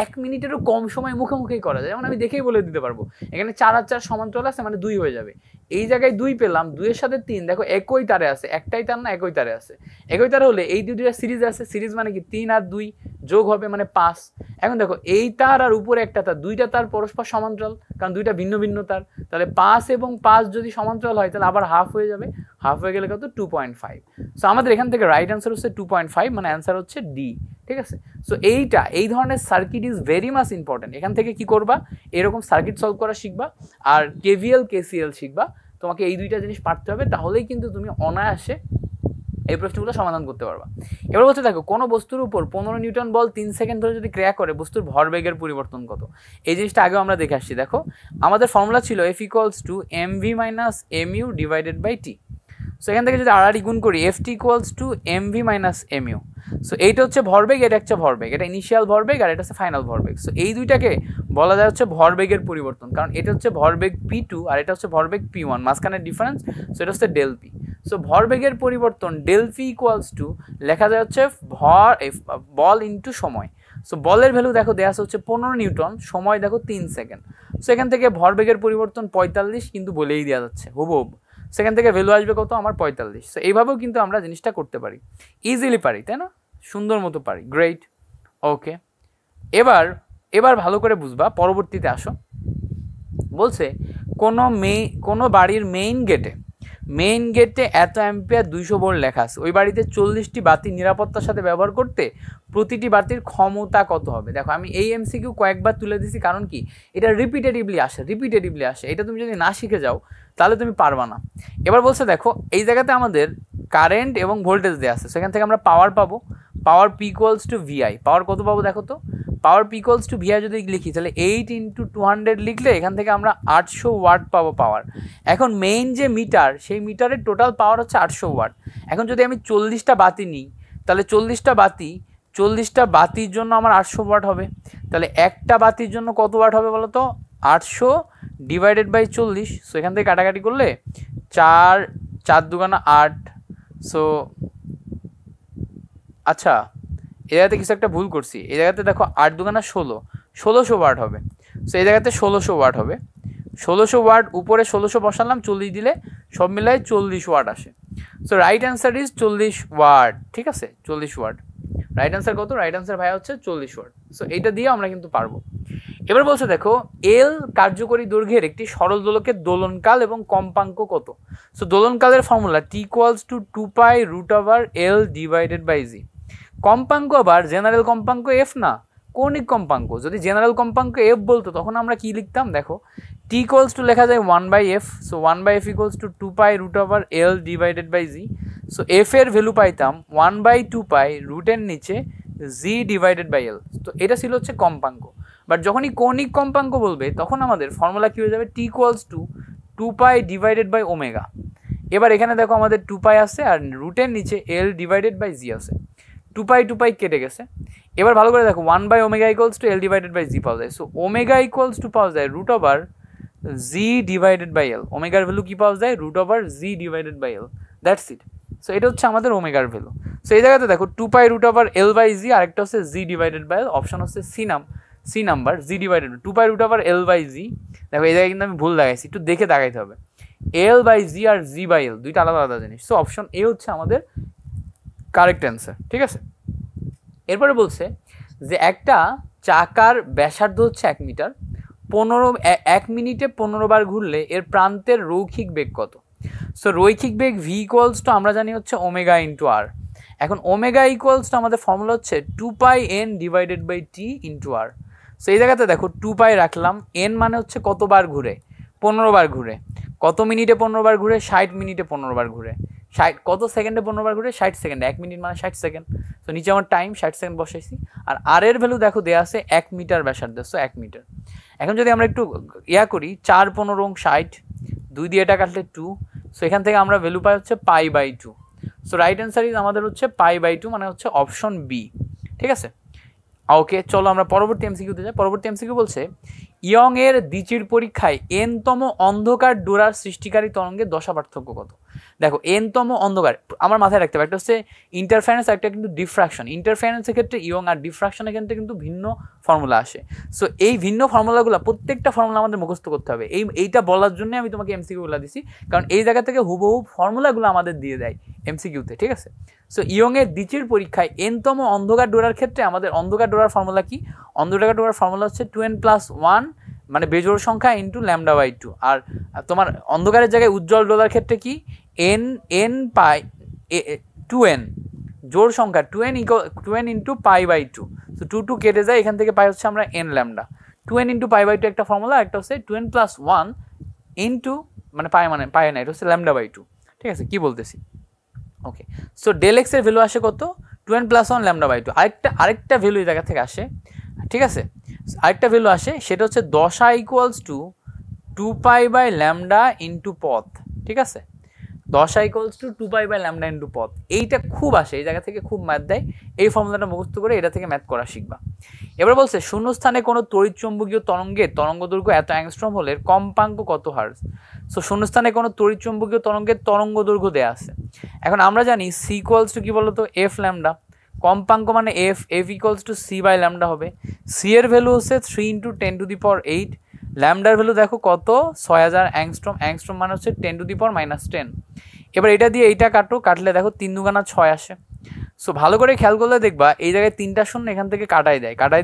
1 মিনিটেরও কম সময় মুখোমুখি করা যায়। যেমন আমি দেখেই বলে দিতে পারবো, এখানে 4 আর 4 সমান্তরাল আছে মানে 2 হয়ে যাবে। এই জায়গায় 2 পেলাম, 2 এর সাথে 3 দেখো একই তারে আছে, একটাই তার না, একই তারে আছে। একই তারে হলে এই দুইটা সিরিজ আছে, সিরিজ মানে কি 3 আর 2 যোগ হবে মানে 5। এখন দেখো এই তার আর উপরে একটা তার, দুইটা তার পরস্পর সমান্তরাল, কারণ দুইটা ভিন্ন ভিন্ন তার। তাহলে 5 এবং 5 যদি সমান্তরাল হয় তাহলে আবার হাফ হয়ে যাবে, হাফ হয়ে গেলে কত? 2.5। সো আমাদের এখান থেকে রাইট অ্যান্সার হচ্ছে 2.5, মানে অ্যান্সার হচ্ছে ডি। ঠিক আছে, সো এই ধরনের circuit is very much important. এখান থেকে কি করবা? এরকম সার্কিট সলভ করা শিখবা আর KVL KCL শিখবা। তোমাকে এই দুইটা জিনিস পারতে হবে, তাহলেই কিন্তু তুমি অনায়াসে এই প্রশ্নগুলো সমাধান করতে পারবা। এবার বলতে দেখো কোনো বস্তুর উপর 15 নিউটন বল 3 সেকেন্ড ধরে যদি ক্রিয়া করে বস্তুর ভরবেগের পরিবর্তন কত। এই জিনিসটা আগেও আমরা দেখে আসছি। দেখো আমাদের ফর্মুলা ছিল F = mv - mu / t। So এখান থেকে যদি আর গুণ করি ft = mv - mu। সো এইটা হচ্ছে ভরবেগ, এটা হচ্ছে ভরবেগ, এটা ইনিশিয়াল ভরবেগ আর এটা হচ্ছে ফাইনাল ভরবেগ। সো এই দুইটাকে বলা যায় হচ্ছে ভরবেগের পরিবর্তন, কারণ এটা হচ্ছে ভরবেগ p2 আর এটা হচ্ছে ভরবেগ p1, মাঝখানের ডিফারেন্স। সো এটা হচ্ছে ডেল পি। সো ভরবেগের পরিবর্তন ডেল পি লেখা যায় হচ্ছে বল ইন্টু সময়। সো বলের ভ্যালু দেখো দেওয়া আছে হচ্ছে 15 নিউটন, সময় দেখো 3 সেকেন্ড। সো এখান থেকে ভরবেগের পরিবর্তন 45 কিন্তু বলেই দেওয়া যাচ্ছে হুবহু। সেখান থেকে ভ্যালু আসবে কত আমার 45। সো এইভাবেও কিন্তু আমরা জিনিসটা করতে পারি, ইজিলি পারি, তাই না? সুন্দর মতো পারি, গ্রেট। ওকে, এবার ভালো করে বুঝবা, পরবর্তীতে আসো। বলছে কোনো বাড়ির মেইন গেটে এত অ্যাম্পিয়ার 200 ভোল্ট লেখা আছে, ওই বাড়িতে 40টি বাতি নিরাপত্তার সাথে ব্যবহার করতে প্রতিটি বাতির ক্ষমতা কত হবে। দেখো আমি এই এমসিকিউ কয়েকবার তুলে দিছি, কারণ কি এটা রিপিটেটিভলি আসে। এটা তুমি যদি না শিখে যাও তাহলে তুমি পারবা না। এবার বলছে দেখো এই জায়গাতে আমাদের কারেন্ট এবং ভোল্টেজ দেওয়া আছে, সেখান থেকে আমরা পাওয়ার পাবো। পাওয়ার P = VI। পাওয়ার কত পাবো দেখো তো, পাওয়ার P = VI যদি লিখি তাহলে 8 × 200 লিখলে এখান থেকে আমরা 800 ওয়াট পাবো পাওয়ার। এখন মেইন যে মিটার, সেই মিটারের টোটাল পাওয়ার হচ্ছে 800 ওয়াট। এখন যদি আমি 40টা বাতি নিই তাহলে 40টা বাতির জন্য আমার 800 ওয়াট হবে। তাহলে একটা বাতির জন্য কত ওয়াট হবে বলো তো, 800 / 40। সো এখান থেকে কাটাকাটি করলে 4 × 8। সো আচ্ছা, এই জায়গাতে কিছু একটা ভুল করছি। এই জায়গাতে দেখো 8 × 16 ওয়াট হবে। সো এই জায়গাতে 1600 ওয়াট হবে। 1600 ওয়াট, উপরে 1600 বসালাম, 40 দিলে সব মিলাই 40 ওয়াট আসে। So right answer is 40 watt. ঠিক আছে, 40 ওয়াট রাইট অ্যান্সার। কত রাইট অ্যান্সার ভাইয়া হচ্ছে 40 ওয়াট। সো এইটা দিয়ে আমরা কিন্তু পারবো। এবার বলছে দেখো এল কার্যকরী দৈর্ঘ্যের একটি সরল দোলকের দোলনকাল এবং কম্পাঙ্ক কত। সো দোলনকালের ফর্মুলা T = 2π√L / G। কম্পাঙ্ক আবার জেনারেল কম্পাঙ্ক এফ না, কৌণিক কম্পাঙ্ক। যদি জেনারেল কম্পাঙ্ক এফ বলতো তখন আমরা কি লিখতাম, দেখো T = লেখা যায় 1/f। So 1/f = 2π√L / G। So F এর ভ্যালু পাইতাম 1/2π রুটের নিচে G / L। তো এটা ছিল হচ্ছে কম্পাঙ্ক। বাট যখনই কৌণিক কম্পাঙ্ক বলবে তখন আমাদের ফর্মুলা কি হয়ে যাবে, T = 2π / ω। এবার এখানে দেখো আমাদের 2π আছে আর রুটের নিচে L / G আছে। 2π কেটে গেছে। এবার ভালো করে দেখো 1/ω = L / G পাওয়া যায়। সো ω = পাওয়া যায় √G / L। ওমেগার ভ্যালু কি পাওয়া যায়, √G / L। That's it. So এটা হচ্ছে আমাদের ওমেগার ভ্যালু। সো এই জায়গাতে দেখো 2π√L/G আর একটা হচ্ছে G / L। অপশন হচ্ছে সি নাম্বার, G / 2π√L/G। দেখো এই জায়গায় কিন্তু আমি ভুল লাগাইছি, একটু দেখে দাগাইতে হবে। L/G আর G/L দুইটা আলাদা আলাদা জিনিস। সো অপশন এ হচ্ছে আমাদের কারেক্ট অ্যান্সার। ঠিক আছে, এরপরে বলছে যে একটা চাকার ব্যাসার্ধ হচ্ছে 1 মিটার, 1 মিনিটে 15 বার ঘুরলে এর প্রান্তের রৈখিক বেগ কত। সো রৈখিক বেগ V = আমরা জানি হচ্ছে ω × R। এখন ω = আমাদের ফর্মুলা হচ্ছে 2πN / T × R। সো এই জায়গাতে দেখো 2π রাখলাম, N মানে হচ্ছে কতবার ঘুরে, 15 বার ঘুরে। কত মিনিটে 15 বার ঘুরে, 60 মিনিটে 15 বার ঘুরে। 60 কত সেকেন্ডে 15 বার ঘুরে, 60 সেকেন্ড। 1 মিনিট মানে 60 সেকেন্ড। তো নিচে আমার টাইম 60 সেকেন্ড বসাইছি। আর আর এর ভ্যালু দেখো দেওয়া আছে 1 মিটার ব্যাসার্ধ। So 1 metre. এখন যদি আমরা একটু করি 4 15 60, 2 দিয়ে এটা কাটলে 2। সো এখান থেকে আমরা ভ্যালু পাই হচ্ছে π/2। সো রাইট অ্যান্সার ইজ আমাদের হচ্ছে π/2, মানে হচ্ছে অপশন বি। ঠিক আছে, ওকে চলো আমরা পরবর্তী এমসিকিউতে যাই। পরবর্তী এমসিকিউ বলছে ইয়ং এর দ্বিচির পরীক্ষায় n-তম অন্ধকার ডোরার সৃষ্টিকারী তরঙ্গের দশা পার্থক্য কত। দেখো n-তম অন্ধকার আমার মাথায় রাখতে হবে, একটা হচ্ছে ইন্টারফারেন্স, একটা কিন্তু ডিফ্রাকশন। ইন্টারফারেন্সের ক্ষেত্রে ইয়ং আর ডিফ্রাকশনের ক্ষেত্রে কিন্তু ভিন্ন ফর্মুলা আসে। সো এই ভিন্ন ফর্মুলাগুলো প্রত্যেকটা ফর্মুলা আমাদের মুখস্থ করতে হবে। এইটা বলার জন্য আমি তোমাকে এমসিকিউগুলো দিছি, কারণ এই জায়গা থেকে হুবহু ফর্মুলাগুলো আমাদের দিয়ে দেয় এমসিকিউতে। ঠিক আছে, সো ইয়ং এর দ্বিচির পরীক্ষায় n-তম অন্ধকার ডোরার ক্ষেত্রে আমাদের অন্ধকার ডোরার ফর্মুলা কি, অন্ধকার ডোরার ফর্মুলা হচ্ছে 2n+1 মানে বেজোড় সংখ্যা ইন্টু λ/2। আর তোমার অন্ধকারের জায়গায় উজ্জ্বল ডোরার ক্ষেত্রে কি, n পাই 2n জোড় সংখ্যা 2n ইন্টু π/2। সো 2 কেটে যায়, এখান থেকে পাই হচ্ছে আমরা n λ। 2n ইন্টু π/2 একটা ফর্মুলা, একটা হচ্ছে 2n+1 ইন্টু মানে পাই না, এটা হচ্ছে λ/2। ঠিক আছে, কি বলতেছি, ওকে, সো ডেল এক্স এর ভ্যালু আসে কত 2n + 1 λ/2। আরেকটা ভ্যালু এই জায়গা থেকে আসে, ঠিক আছে, আরেকটা ভ্যালু আসে, সেটা হচ্ছে দশা = 2π/λ ইন্টু পথ, ঠিক আছে, দশা = 2π/λ ইন্টু পথ। এইটা খুব আসে, এই জায়গা থেকে খুব ম্যাথ দেয়, এই ফর্মুলাটা মুখস্থ করে এটা থেকে ম্যাথ করা শিখবা। এবার বলছে শূন্যস্থানে কোনো তড়িৎচুম্বকীয় তরঙ্গের তরঙ্গ দৈর্ঘ্য এত অ্যাংস্ট্রম হলে কম্পাঙ্ক কত হার্জ। সো শূন্যস্থানে কোনো তড়িৎচুম্বকীয় তরঙ্গের তরঙ্গ দৈর্ঘ্য দেওয়া আছে। এখন আমরা জানি c = কি বলতো f λ, কম্পাঙ্ক মানে f = c/λ হবে। c এর ভ্যালু হচ্ছে 3 × 10⁸, ল্যামডার ভ্যালু দেখো কত 6000 অ্যাংস্ট্রম, অ্যাংস্ট্রম মানে হচ্ছে 10⁻⁻10। এবার এটা দিয়ে এইটা কাটলে দেখো 3 × 2 = 6 আসে। সো ভালো করে খেয়াল করলে দেখবা এই জায়গায় 3টা শূন্য এখান থেকে কাটাই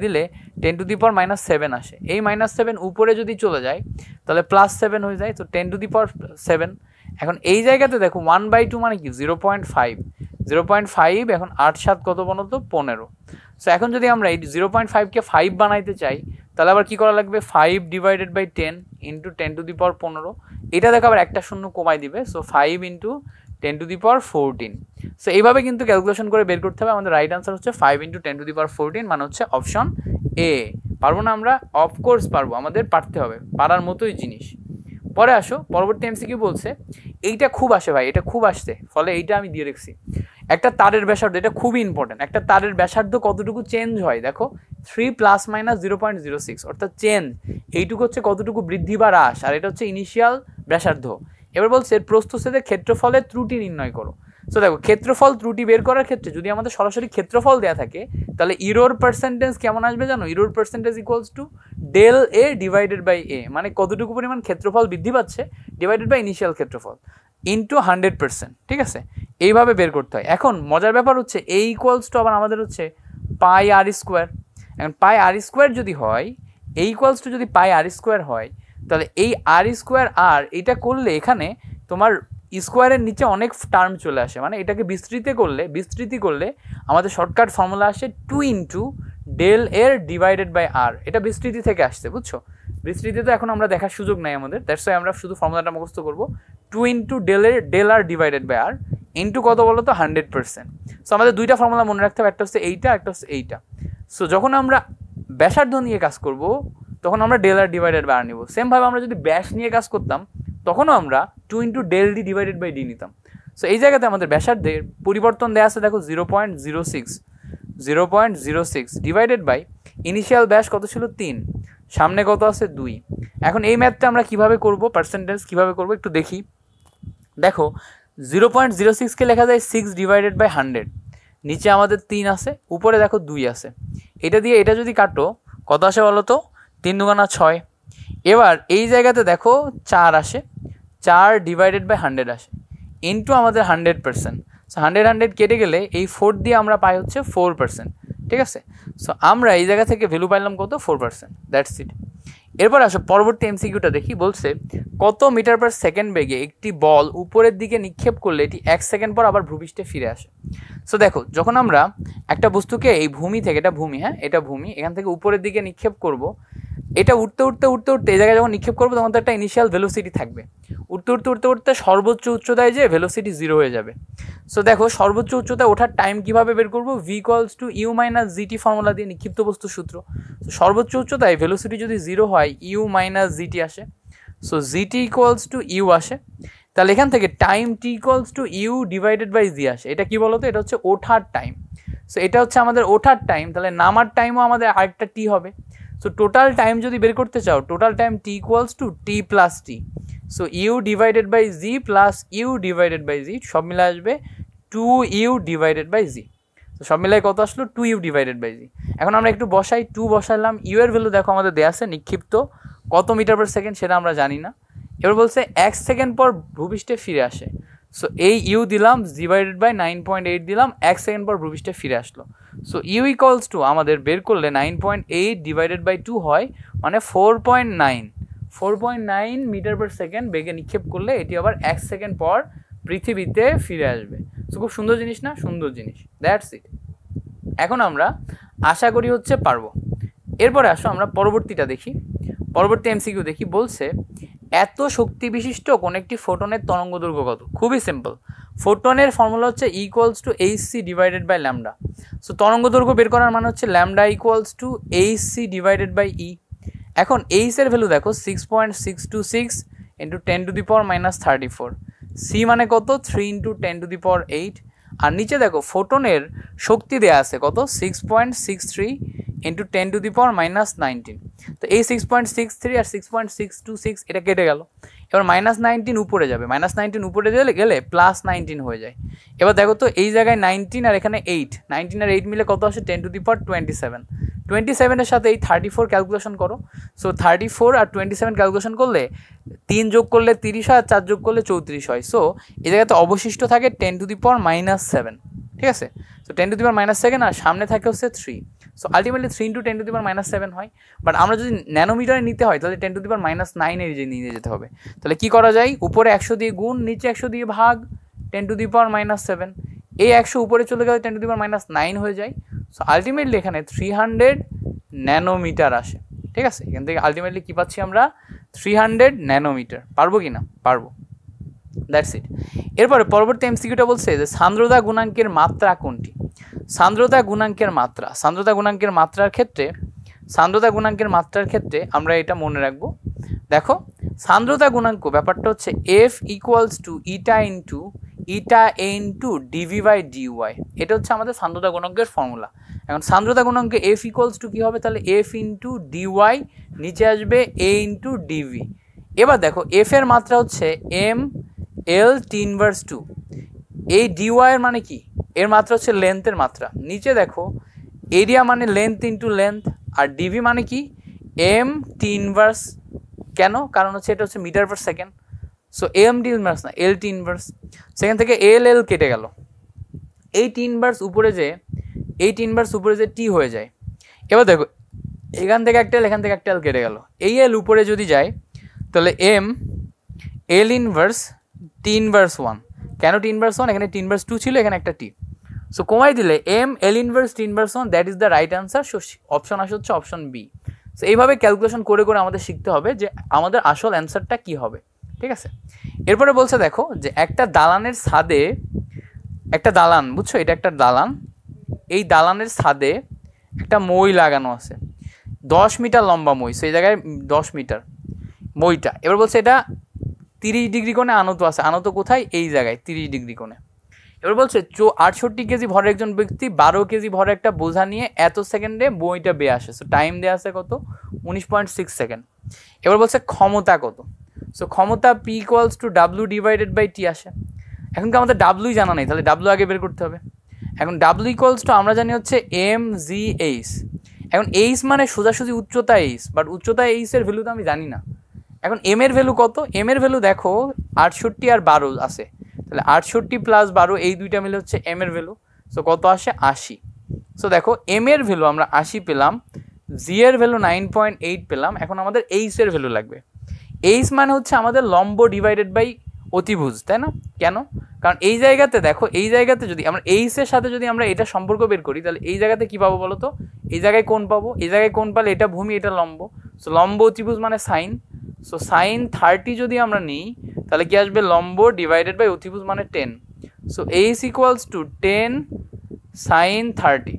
দিলে 10⁻⁷ আসে। এই -7 উপরে যদি চলে যায় তাহলে +7 হয়ে যায়, তো 10⁷। এখন এই জায়গাতে দেখো 1/2 মানে কি 0.5, এখন 8 7 কত বলতো 15। সো এখন যদি আমরা এই 0.5কে 5 বানাইতে চাই তাহলে আবার কি করা লাগবে 5 / 10 × 10⁻15। এটা দেখো আবার একটা শূন্য কমাই দিবে, সো 5 × 10⁻14। সো এইভাবে কিন্তু ক্যালকুলেশন করে বের করতে হবে। আমাদের রাইট আনসার হচ্ছে 5 × 10⁻14 মানে হচ্ছে অপশন এ। পারবো না আমরা? অফকোর্স পারবো, আমাদের পারতে হবে, পারার মতোই জিনিস। পরে আসো, পরবর্তী এমসিকিউ বলছে, এইটা খুব আসে ভাই, এটা খুব আসছে, ফলে এইটা আমি দিয়ে রেখেছি। একটা তারের ব্যাসার্ধ, এটা খুবই ইম্পর্টেন্ট, একটা তারের ব্যাসার্ধ কতটুকু চেঞ্জ হয় দেখো 3 ± 0.06, অর্থাৎ চেঞ্জ এইটুকু হচ্ছে কতটুকু বৃদ্ধি বা হ্রাস, আর এটা হচ্ছে ইনিশিয়াল ব্যাসার্ধ। এবার বলছে প্রস্থচ্ছেদের ক্ষেত্রফলের ত্রুটি নির্ণয় করো। সো দেখো ক্ষেত্রফল ত্রুটি বের করার ক্ষেত্রে যদি আমাদের সরাসরি ক্ষেত্রফল দেওয়া থাকে তাহলে ইরোর পার্সেন্টেজ কেমন আসবে জানো? Error percentage = del a / a, মানে কতটুকু পরিমাণ ক্ষেত্রফল বৃদ্ধি পাচ্ছে ডিভাইডেড বাই ইনিশিয়াল ক্ষেত্রফল ইন্টু 100%, ঠিক আছে, এইভাবে বের করতে হয়। এখন মজার ব্যাপার হচ্ছে a = আবার আমাদের হচ্ছে πr²। এখন πr² যদি হয়, a = যদি πr² হয় তাহলে এই r²r এটা করলে এখানে তোমার স্কোয়ারের নিচে অনেক টার্ম চলে আসে, মানে এটাকে বিস্তৃতি করলে আমাদের শর্টকাট ফর্মুলা আসে 2 × del a / r। এটা বিস্তৃতি থেকে আসছে, বুঝছো? বিস্তৃতি তো এখন আমরা দেখার সুযোগ নাই আমাদের, দ্যাটস ওয়াই আমরা শুধু ফর্মুলাটা মুখস্থ করব 2 × del r / r ইন্টু কত বলো তো 100%। সো আমাদের দুইটা ফর্মুলা মনে রাখতে হবে, একটা হচ্ছে এইটা, একটা হচ্ছে এইটা। সো যখন আমরা ব্যাসার্ধ নিয়ে কাজ করব তখন আমরা del r / r নিব। সেমভাবে আমরা যদি ব্যাস নিয়ে কাজ করতাম তখনও আমরা 2 × del d / d নিতাম। সো এই জায়গাতে আমাদের ব্যাসার্ধের পরিবর্তন দেওয়া আছে দেখো 0.06 ডিভাইডেড বাই ইনিশিয়াল ব্যাস কত ছিল 3, সামনে কত আছে 2। এখন এই ম্যাথটা আমরা কিভাবে করব, পার্সেন্টেজ কিভাবে করব একটু দেখি। দেখো 0.06কে লেখা যায় 6 / 100, নিচে আমাদের 3 আছে, উপরে দেখো 2 আছে। এটা দিয়ে এটা যদি কাটো কত আসে বলো তো 3 × 2 = 6। এবার এই জায়গাতে দেখো 4 আসে, 4 / 100 আসে ইন্টু আমাদের 100%। সো 100 কেটে গেলে এই 4 দিয়ে আমরা পাই হচ্ছে 4%, ঠিক আছে। সো আমরা এই জায়গা থেকে ভ্যালু পাইলাম কত 4%, দ্যাটস ইট। এরপর আসো পরবর্তী এমসিকিউটা দেখি। বলছে কত মিটার/সেকেন্ড বেগে একটি বল উপরের দিকে নিক্ষেপ করলে এটি 1 সেকেন্ড পর আবার ভূপৃষ্ঠে ফিরে আসে। সো দেখো যখন আমরা একটা বস্তুকে এই ভূমি থেকে, এটা ভূমি, হ্যাঁ এটা ভূমি, এখান থেকে উপরের দিকে নিক্ষেপ করব, এটা উঠতে এই জায়গায় যখন নিক্ষেপ করবো তখন তো একটা ইনিশিয়াল ভেলোসিটি থাকবে। উঠতে সর্বোচ্চ উচ্চতায় যে ভেলোসিটি 0 হয়ে যাবে। সো দেখো সর্বোচ্চ উচ্চতায় ওঠার টাইম কিভাবে বের করবো? v = u - gt ফর্মুলা দিয়ে, নিক্ষিপ্ত বস্তুর সূত্র। সর্বোচ্চ উচ্চতায় ভেলোসিটি যদি 0 হয় u - gt আসে, সো gt = u আসে। তাহলে এখান থেকে টাইম t = u / g আসে। এটা কি বলতো? এটা হচ্ছে ওঠার টাইম। সো এটা হচ্ছে আমাদের ওঠার টাইম, তাহলে নামার টাইমও আমাদের আরেকটা t হবে। সো টোটাল টাইম যদি বের করতে চাও, total time t = t + t। So u / g plus u / g সব মিলে আসবে 2u / g। তো সব মিলাই কত আসলো 2u / g। এখন আমরা একটু বসাই, 2 বসালাম, u এর ভ্যালু দেখো আমাদের দেয়া আছে, নিক্ষিপ্ত কত মিটার/সেকেন্ড সেটা আমরা জানি না। এবার বলছে 1 সেকেন্ড পর ভূপৃষ্ঠে ফিরে আসে। সো এই u দিলাম, ডিভাইডেড বাই 9.8 দিলাম, 1 সেকেন্ড পর ভূপৃষ্ঠে ফিরে আসলো। সো u = আমাদের বের করলে 9.8 ডিভাইডেড বাই 2 হয়, মানে 4.9 মিটার/সেকেন্ড বেগে নিক্ষেপ করলে এটি আবার 1 সেকেন্ড পর পৃথিবীতে ফিরে আসবে। সো খুব সুন্দর জিনিস না? সুন্দর জিনিস, দ্যাটস ইট। এখন আমরা আশা করি হচ্ছে পারবো। এরপরে আসো আমরা পরবর্তীটা দেখি, পরবর্তী এমসিকিউ দেখি। বলছে এত শক্তি বিশিষ্ট কোন একটি ফোটনের তরঙ্গ দৈর্ঘ্য কত? খুবই সিম্পল, ফোটনের ফর্মুলা হচ্ছে equals to hc divided by lambda. So তরঙ্গ দৈর্ঘ্য বের করার মানে হচ্ছে lambda equals to hc divided by E. এখন h এর ভ্যালু দেখো 6.626 ইন্টু 10⁻⁻34, সি মানে কত 3 ইন্টু 10⁸ আর নিচে দেখো ফোটনের শক্তি দেয়া আছে কত 6.63 ইন্টু 10⁻⁻19। তো এই 6.63 আর 6.626 এটা কেটে গেল, এবার -19 উপরে যাবে, -19 উপরে গেলে +19 হয়ে যায়। এবার দেখো তো এই জায়গায় 19 আর এখানে 8, 19 আর 8 মিলে কত আসে 10⁻27, 27 এর সাথে এই 34 ক্যালকুলেশন করো। সো 34 আর 27 ক্যালকুলেশন করলে 3 যোগ করলে 30 হয় আর 4 যোগ করলে 34 হয়। সো এই জায়গাতে অবশিষ্ট থাকে 10⁻⁷, ঠিক আছে। সো 10⁻⁷ আর সামনে থাকে হচ্ছে 3। সো আলটিমেটলি 3 ইন্টু 10⁻⁷ হয়, বাট আমরা যদি ন্যানোমিটারে নিতে হয় তাহলে 10⁻⁹ এর নিয়ে যেতে হবে। তাহলে কি করা যায়, উপরে 100 দিয়ে গুণ, নিচে 100 দিয়ে ভাগ 10⁻⁷, এই 100 উপরে চলে গেলে 10⁻⁹ হয়ে যায়। সো আলটিমেটলি এখানে 300 ন্যানোমিটার আসে, ঠিক আছে। এখান থেকে আলটিমেটলি কী পাচ্ছি আমরা 300 ন্যানোমিটার। পারবো কি না? পারবো, দ্যাটস ইট। এরপরে পরবর্তী এমসিকিউটা বলছে যে সান্দ্রতা গুণাঙ্কের মাত্রা কোনটি? সান্দ্রতা গুণাঙ্কের মাত্রা, সান্দ্রতা গুণাঙ্কের মাত্রার ক্ষেত্রে আমরা এটা মনে রাখবো। দেখো সান্দ্রতা গুণাঙ্ক ব্যাপারটা হচ্ছে F equals to eta into DV by DY, এটা হচ্ছে আমাদের সান্দ্রতা গুণাঙ্কের ফর্মুলা। এখন সান্দ্রতা গুণাঙ্কে এফ ইকুয়ালস টু কী হবে, তাহলে এফ ইন্টু ডিওয়াই, নিচে আসবে এ ইন্টু ডিভি। এবার দেখো এফ এর মাত্রা হচ্ছে এম এল T−2, এই ডিওয়াই এর মানে কি, এর মাত্রা হচ্ছে লেন্থের মাত্রা। নিচে দেখো এরিয়া মানে লেন্থ ইন্টু লেন্থ, আর ডিভি মানে কি এম T−, কেন, কারণ হচ্ছে এটা হচ্ছে metre per second. So M T−, না এল T−, সেখান থেকে এল কেটে গেল, এই T−, উপরে যে টি হয়ে যায়। এবার দেখো এখান থেকে একটা এল কেটে গেল, এই এল উপরে যদি যায় তাহলে এম এল ইনভার্স T−1, কেন T−1, এখানে T−2 ছিল, এখানে একটা টি। সো কমাই দিলে M L inverse T−1, that is the right answer. So option আসে হচ্ছে অপশন বি। সো এইভাবে ক্যালকুলেশন করে আমাদের শিখতে হবে যে আমাদের আসল অ্যান্সারটা কী হবে, ঠিক আছে। এরপরে বলছে দেখো যে একটা দালানের ছাদে, একটা দালান, বুঝছো, এটা একটা দালান, এই দালানের ছাদে একটা মই লাগানো আছে, 10 মিটার লম্বা মই। সেই জায়গায় 10 মিটার মইটা। এবার বলছে এটা 30 ডিগ্রি কোণে আনত আছে, আনত কোথায়, এই জায়গায় 30 ডিগ্রি কোণে। এবার বলছে 68 কেজি ভরের একজন ব্যক্তি 12 কেজি ভরের একটা বোঝা নিয়ে এত সেকেন্ডে বইটা বেয়ে আসে। সো টাইম দেওয়া আছে কত 19.6 সেকেন্ড। এবার বলছে ক্ষমতা কত। সো ক্ষমতা P equals to W divided by T আসে। এখন কি আমাদের ডাব্লিউই জানা নেই, তাহলে ডাব্লিউ আগে বের করতে হবে। এখন ডাব্লিউ ইকুয়ালস টু আমরা জানি হচ্ছে এম জি এইচ। এখন এইচ মানে সোজাসুজি উচ্চতা এইচ, বাট উচ্চতা এইচের ভ্যালু তো আমি জানি না। এখন এম এর ভ্যালু কত, এম এর ভ্যালু দেখো 68 আর 12 আছে, তাহলে 68 + 12 এই দুইটা মিলে হচ্ছে এম এর ভ্যালু। সো কত আসে 80। সো দেখো এম এর ভ্যালু আমরা 80 পেলাম, জি এর ভ্যালু 9.8 পেলাম। এখন আমাদের এইচ এর ভ্যালু লাগবে। এইচ মানে হচ্ছে আমাদের লম্ব ডিভাইডেড বাই অতিভুজ, তাই না? কেন, কারণ এই জায়গাতে দেখো, এই জায়গাতে যদি আমরা এইচ এর সাথে যদি আমরা এটা সম্পর্ক বের করি তাহলে এই জায়গাতে কী পাবো বলো তো, এই জায়গায় কোণ পাবো, এই জায়গায় কোণ পালে এটা ভূমি, এটা লম্ব। সো লম্ব অতিভুজ মানে সাইন। সো সাইন 30 যদি আমরা নিই তাহলে কি আসবে, লম্ব ডিভাইডেড বাই অতিভুজ মানে 10। So H equals to 10 sin 30,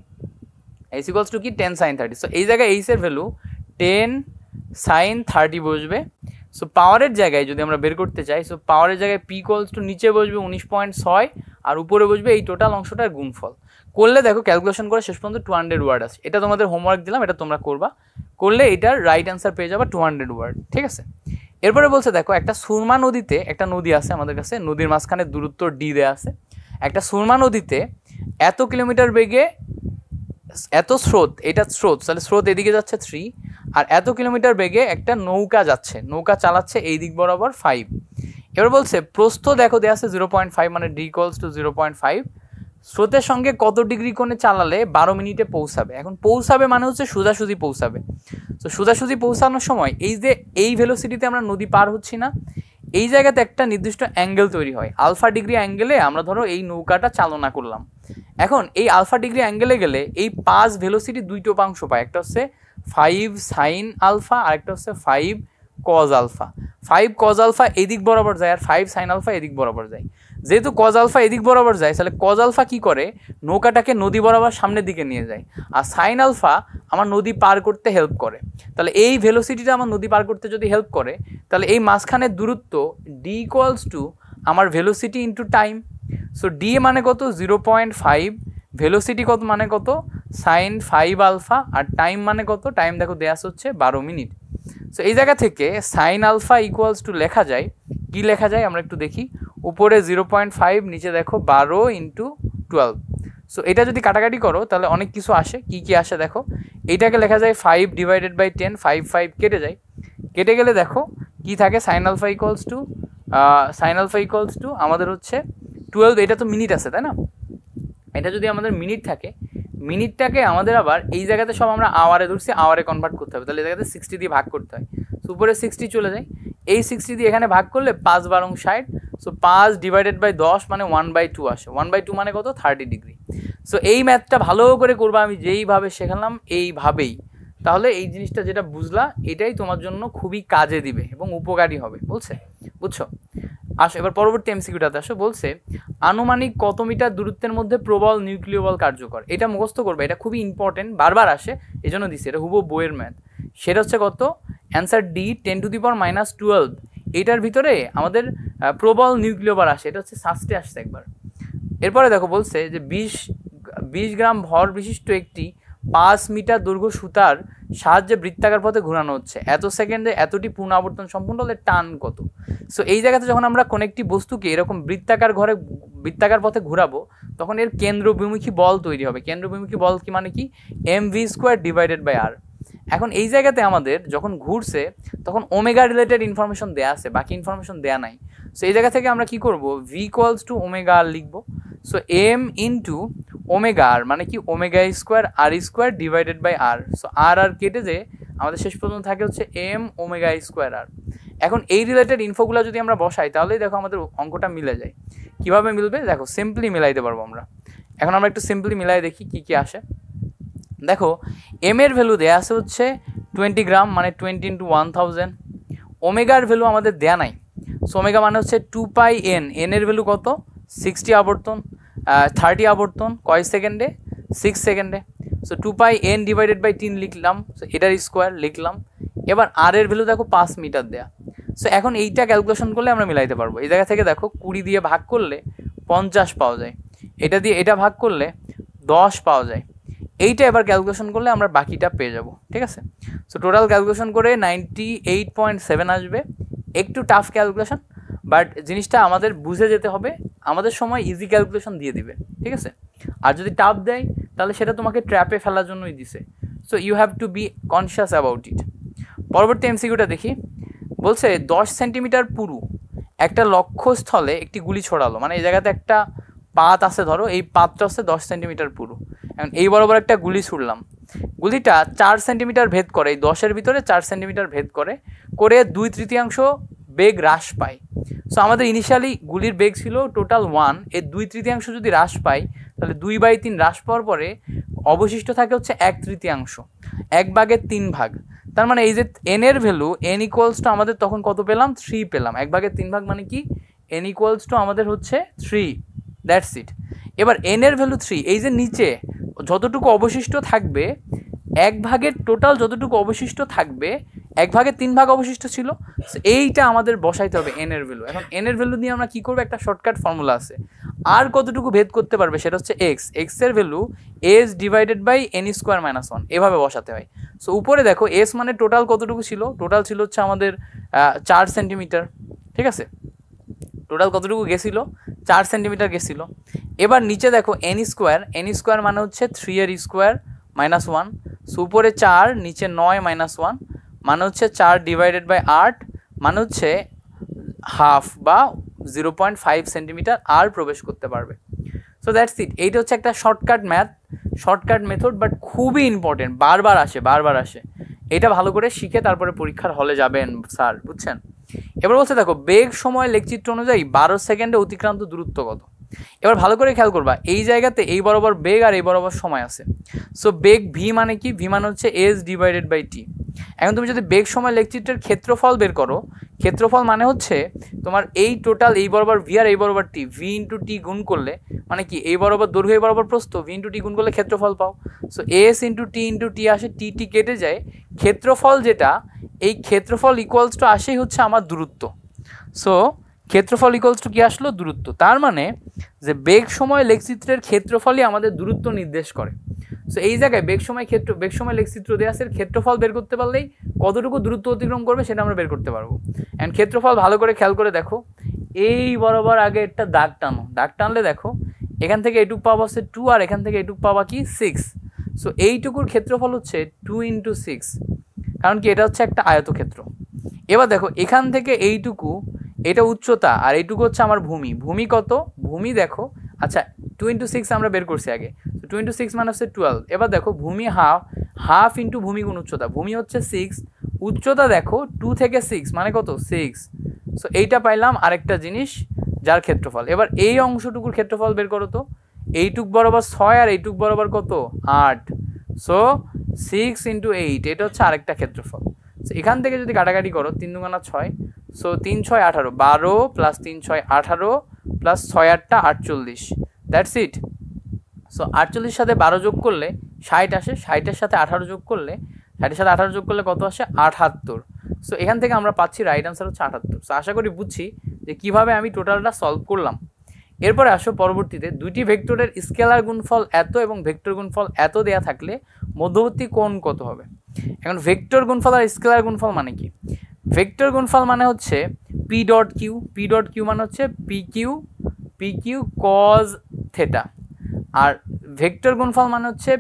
H equals to কি 10 sin 30। সো এই জায়গায় এইচ এর ভ্যালু 10 sin 30 বসবে। সো পাওয়ারের জায়গায় যদি আমরা বের করতে চাই, সো পাওয়ারের জায়গায় পি ইকুয়ালস টু নিচে বসবে 19.6 আর উপরে বসবে এই টোটাল অংশটার গুণফল। করলে দেখো ক্যালকুলেশন করে শেষ পর্যন্ত 200 ওয়ার্ড আছে। এটা তোমাদের হোমওয়ার্ক দিলাম, এটা তোমরা করবা, করলে এটার রাইট অ্যান্সার পেয়ে যাবে 200 ওয়ার্ড, ঠিক আছে। এরপরে বলছে দেখো একটা সুরমা নদীতে, একটা নদী আছে আমাদের কাছে, নদীর মাঝখানে দূরত্ব ডি দেয়া আছে। একটা সুরমা নদীতে এত কিলোমিটার বেগে এত স্রোত, এটা স্রোত, তাহলে স্রোত এদিকে যাচ্ছে 3, আর এত কিলোমিটার বেগে একটা নৌকা যাচ্ছে, নৌকা চালাচ্ছে এই দিক বরাবর 5। এবার বলছে প্রস্থ দেখো দেওয়া আছে 0.5, মানে ডি ইকুয়ালস টু 0.5। স্রোতের সঙ্গে কত ডিগ্রি কোণে চালালে 12 মিনিটে পৌঁছাবে। এখন পৌঁছাবে মানে হচ্ছে সোজাসুজি পৌঁছাবে। তো সোজাসুজি পৌঁছানোর সময় এই যে এই ভেলোসিটিতে আমরা নদী পার হচ্ছি না, এই জায়গাতে একটা নির্দিষ্ট অ্যাঙ্গেল তৈরি হয়, আলফা ডিগ্রি অ্যাঙ্গেলে আমরা ধরো এই নৌকাটা চালনা করলাম। এখন এই আলফা ডিগ্রি অ্যাঙ্গেলে গেলে এই 5 ভেলোসিটি দুইটো উপাংশ পায়, একটা হচ্ছে 5 সাইন আলফা আর একটা হচ্ছে 5 কজ আলফা। 5 কজ আলফা এদিক বরাবর যায় আর 5 সাইন আলফা এদিক বরাবর যায়। যেহেতু কজ আলফা এদিক বরাবর যায়, তাহলে কজ আলফা কী করে, নৌকাটাকে নদী বরাবর সামনের দিকে নিয়ে যায়, আর সাইন আলফা আমার নদী পার করতে হেল্প করে। তাহলে এই ভেলোসিটিটা আমার নদী পার করতে যদি হেল্প করে, তাহলে এই মাঝখানের দূরত্ব ডি ইকুয়ালস টু আমার velocity into time. So D মানে কত 0.5, ভেলোসিটি কত মানে কত সাইন 5 আলফা, আর টাইম মানে কত, টাইম দেখো দেয়া হচ্ছে 12 মিনিট। সো এই জায়গা থেকে সাইন আলফা ইকুয়ালস টু লেখা যায়, কি লেখা যায় আমরা একটু দেখি, উপরে 0.5, নিচে দেখো 12 ইন্টু 12। সো এটা যদি কাটাকাটি করো তাহলে অনেক কিছু আসে, কি কি আসে দেখো, এইটাকে লেখা যায় 5 ডিভাইডেড বাই 10, 5 কেটে যায়, কেটে গেলে দেখো কি থাকে, সাইন আলফা ইকুয়ালস টু আমাদের হচ্ছে 12, এটা তো মিনিট আছে তাই না, এটা যদি আমাদের মিনিট থাকে, মিনিটটাকে আমাদের আবার এই জায়গাতে সব আমরা আওয়ারে ধরছি, আওয়ারে কনভার্ট করতে হবে, তাহলে এই জায়গাতে 60 দিয়ে ভাগ করতে হয়। সো উপরে 60 চলে যায়, এই 60 দিয়ে এখানে ভাগ করলে 5 12 60, সো 5 ডিভাইডেড বাই 10 মানে 1/2 আসে, 1/2 মানে কত 30 ডিগ্রি। সো এই ম্যাথটা ভালো করে করবা, আমি যেইভাবে শেখালাম এইভাবেই, তাহলে এই জিনিসটা যেটা বুঝলা এটাই তোমার জন্য খুবই কাজে দিবে এবং উপকারী হবে, বুঝছো? আসো এবার পরবর্তী এমসিকিউটাতে আসো। বলছে আনুমানিক কত মিটার দূরত্বের মধ্যে প্রবল নিউক্লিয় বল কার্যকর, এটা মুখস্থ করবে, এটা খুবই ইম্পর্টেন্ট, বারবার আসে এই জন্য দিচ্ছে, এটা হুবহু বইয়ের ম্যাথ। সেটা হচ্ছে কত, অ্যান্সার ডি 10⁻⁻12, এটার ভিতরে আমাদের প্রবল নিউক্লিয় বল আসে, এটা হচ্ছে সাস্টে আসছে একবার। এরপরে দেখো বলছে যে 20 গ্রাম ভর বিশিষ্ট একটি 5 মিটার দৈর্ঘ্য সুতার সাহায্যে বৃত্তাকার পথে ঘোরানো হচ্ছে, এত সেকেন্ডে এতটি পূর্ণ আবর্তন সম্পূর্ণ হলে টান কত। সো এই জায়গাতে যখন আমরা কোনো একটি বস্তুকে এরকম বৃত্তাকার পথে ঘোরাবো, তখন এর কেন্দ্রবিমুখী বল তৈরি হবে। কেন্দ্রবিমুখী বল কি মানে কি, mv² ডিভাইডেড বাই আর। এখন এই জায়গাতে আমাদের যখন ঘুরছে তখন ওমেগা রিলেটেড ইনফরমেশন দেয়া আছে, বাকি ইনফরমেশন দেয়া নাই। সো এই জায়গা থেকে আমরা কি করব, ভি ইকুয়ালস টু ওমেগা আর লিখবো। সো এম ইন্টু ওমেগা আর মানে কি ওমেগা² ডিভাইডেড বাই আর। সো আর কেটে যে আমাদের শেষ পর্যন্ত থাকে হচ্ছে এম ওমেগা² আর। এখন এই রিলেটেড ইনফোগুলো যদি আমরা বসাই তাহলেই দেখো আমাদের অঙ্কটা মিলে যায়। কিভাবে মিলবে দেখো, সিম্পলি মিলাইতে পারবো আমরা। এখন আমরা একটু সিম্পলি মিলাই দেখি কি কি আসে। দেখো এম এর ভ্যালু দেয়া আছে হচ্ছে 20 গ্রাম মানে 20 × 1000। ওমেগার ভ্যালু আমাদের দেয়া নাই। সো ওমেগা মানে হচ্ছে 2πn, এন এর ভ্যালু কত 60 আবর্তন, 30 আবর্তন কয় সেকেন্ডে 6 সেকেন্ডে। সো 2πn ডিভাইডেড বাই 3 লিখলাম, সো এটার স্কোয়ার লিখলাম। এবার আর এর ভ্যালু দেখো 5 মিটার দেয়া। সো এখন এইটা ক্যালকুলেশন করলে আমরা মিলাইতে পারবো। এই জায়গা থেকে দেখো 20 দিয়ে ভাগ করলে 50 পাওয়া যায়, এটা দিয়ে এটা ভাগ করলে 10 পাওয়া যায়। এইটা এবার ক্যালকুলেশন করলে আমরা বাকিটা পেয়ে যাব, ঠিক আছে। সো টোটাল ক্যালকুলেশন করে 98.7 আসবে। একটু টাফ ক্যালকুলেশন, বাট জিনিসটা আমাদের বুঝে যেতে হবে, আমাদের সময় ইজি ক্যালকুলেশন দিয়ে দিবে, ঠিক আছে। আর যদি টাফ দেয় তাহলে সেটা তোমাকে ট্র্যাপে ফেলার জন্যই দিছে। So you have to be conscious about it. পরবর্তী এমসিকিউটা দেখি। বলছে 10 সেন্টিমিটার পুরু একটা লক্ষ্যস্থলে একটি গুলি ছড়ালো, মানে এই জায়গাতে একটা পাত আছে, ধরো এই পাতটা হচ্ছে 10 সেন্টিমিটার পুরু। এখন এই বরাবর একটা গুলি ছুড়লাম, গুলিটা 4 সেন্টিমিটার ভেদ করে, এই 10-এর ভিতরে 4 সেন্টিমিটার ভেদ করে 2/3 বেগ হ্রাস পায়। সো আমাদের ইনিশিয়ালি গুলির বেগ ছিল টোটাল 1, এর 2/3 যদি হ্রাস পাই তাহলে 2/3 হ্রাস পাওয়ার পরে অবশিষ্ট থাকে হচ্ছে 1/3, 1/3 তার মানে এই যে এন এর ভ্যালু এন ইকুয়ালস টু আমাদের তখন কত পেলাম 3 পেলাম। 1/3 মানে কি, এন ইকুয়ালস টু আমাদের হচ্ছে 3, দ্যাটস ইট। এবার এন এর ভ্যালু 3, এই যে নিচে যতটুকু অবশিষ্ট থাকবে 1/, টোটাল যতটুকু অবশিষ্ট থাকবে 1/3 অবশিষ্ট ছিল, এইটা আমাদের বসাইতে হবে এন এর ভ্যালু। এখন এন এর ভ্যালু দিয়ে আমরা কি করবো, একটা শর্টকাট ফর্মুলা আছে, আর কতটুকু ভেদ করতে পারবে সেটা হচ্ছে এক্স এর value S divided by n² - 1, এভাবে বসাতে হয়। সো উপরে দেখো এস মানে টোটাল কতটুকু ছিল, টোটাল ছিল হচ্ছে আমাদের 4 সেন্টিমিটার, ঠিক আছে। টোটাল কতটুকু গেছিলো 4 সেন্টিমিটার গেছিলো। এবার নিচে দেখো n² মানে হচ্ছে 3 এর স্কোয়ার -1। সো উপরে 4 নিচে 9 - 1 মানে হচ্ছে 4 ডিভাইডেড বাই 8 মানে হচ্ছে হাফ বা 0.5 সেন্টিমিটার আর প্রবেশ করতে পারবে। So that's it. এইটা হচ্ছে একটা shortcut math, shortcut method, but খুবই ইম্পর্টেন্ট, বারবার আসে। এটা ভালো করে শিখে তারপরে পরীক্ষার হলে যাবেন স্যার, বুঝছেন। এবার বলছে দেখো বেগ সময় লেখচিত্র অনুযায়ী 12 সেকেন্ডে অতিক্রান্ত দূরত্ব কত। এবার ভালো করে খেয়াল করবা, এই জায়গাতে এই বরাবর বেগ আর এই বরাবর সময় আছে। সো বেগ ভি মানে কি, ভি মানে হচ্ছে এস ডিভাইডেড বাই টি। এখন তুমি যদি বেগ সময় লেখচিত্রের ক্ষেত্রফল বের করো, ক্ষেত্রফল মানে হচ্ছে তোমার এই টোটাল এই বরাবর ভি আর এই বরাবর টি, ভি ইন্টু টি গুণ করলে মানে কি এই বরাবর দৈর্ঘ্য এই বরাবর প্রস্থ, ভি ইন্টু টি গুণ করলে ক্ষেত্রফল পাও। সো এস ইন্টু টি আসে, টি কেটে যায়, ক্ষেত্রফল যেটা এই ক্ষেত্রফল ইকুয়ালস টু আসেই হচ্ছে আমার দূরত্ব। সো ক্ষেত্রফল ইকুয়ালস টু কি আসলো? দূরত্ব। তার মানে যে বেগ সময় লেখচিত্রের ক্ষেত্রফলই আমাদের দূরত্ব নির্দেশ করে। সো এই জায়গায় বেগ সময় লেখচিত্র দেওয়া আছে, ক্ষেত্রফল বের করতে পারলেই কতটুকু দূরত্ব অতিক্রম করবে সেটা আমরা বের করতে পারবো। অ্যান্ড ক্ষেত্রফল ভালো করে খেয়াল করে দেখো, এই বরাবর আগে একটা দাগ টানো, দাগ টানলে দেখো এখান থেকে এইটুকু পাওয়া হচ্ছে 2 আর এখান থেকে এইটুকু পাওয়া কি 6। সো এইটুকুর ক্ষেত্রফল হচ্ছে 2 ইন্টু 6, কারণ কি এটা হচ্ছে একটা আয়তক্ষেত্র। এবার দেখো এখান থেকে এইটুকু এটা উচ্চতা আর এইটুকু হচ্ছে আমার ভূমি। ভূমি কত? ভূমি দেখো, আচ্ছা 2 ইন্টু 6 আমরা বের করছি আগে, 2 ইন্টু 6 মানে হচ্ছে 12। এবার দেখো ভূমি হাফ ইন্টু ভূমি গুণ উচ্চতা, ভূমি হচ্ছে 6, উচ্চতা দেখো 2 থেকে 6 মানে কত? 6। সো এইটা পাইলাম আরেকটা জিনিস যার ক্ষেত্রফল। এবার এই অংশটুকুর ক্ষেত্রফল বের করো তো, এইটুক বরাবর 6 আর এইটুক বরাবর কত? 8। সো 6 ইন্টু 8 এটা হচ্ছে আরেকটা ক্ষেত্রফল। সো এখান থেকে যদি কাটাকাটি করো 3 দুগুণা 6, so 3 6 18, 12 plus 3 6 18 plus 6 8 48, that's it. So 48 সাথে 12 যোগ করলে 60 আসে, 60-এর সাথে 18 যোগ করলে 60-এর সাথে 18 যোগ করলে কত আসে? 78। সো এখান থেকে আমরা পাচ্ছি রাইট আনসার হচ্ছে 78। সো আশা করি বুঝছি যে কীভাবে আমি টোটালটা সলভ করলাম। এরপরে আসো পরবর্তীতে, দুইটি ভেক্টরের স্কেলার গুণফল এত এবং ভেক্টর গুণফল এত দেয়া থাকলে মধ্যবর্তী কোণ কত হবে? এখন ভেক্টর গুণফল আর স্কেলার গুণফল মানে কি? ভেক্টর গুণফল মানে হচ্ছে পি ডট কিউ মানে হচ্ছে পি কিউ কজ থেটা, আর ভেক্টর গুণফল মানে হচ্ছে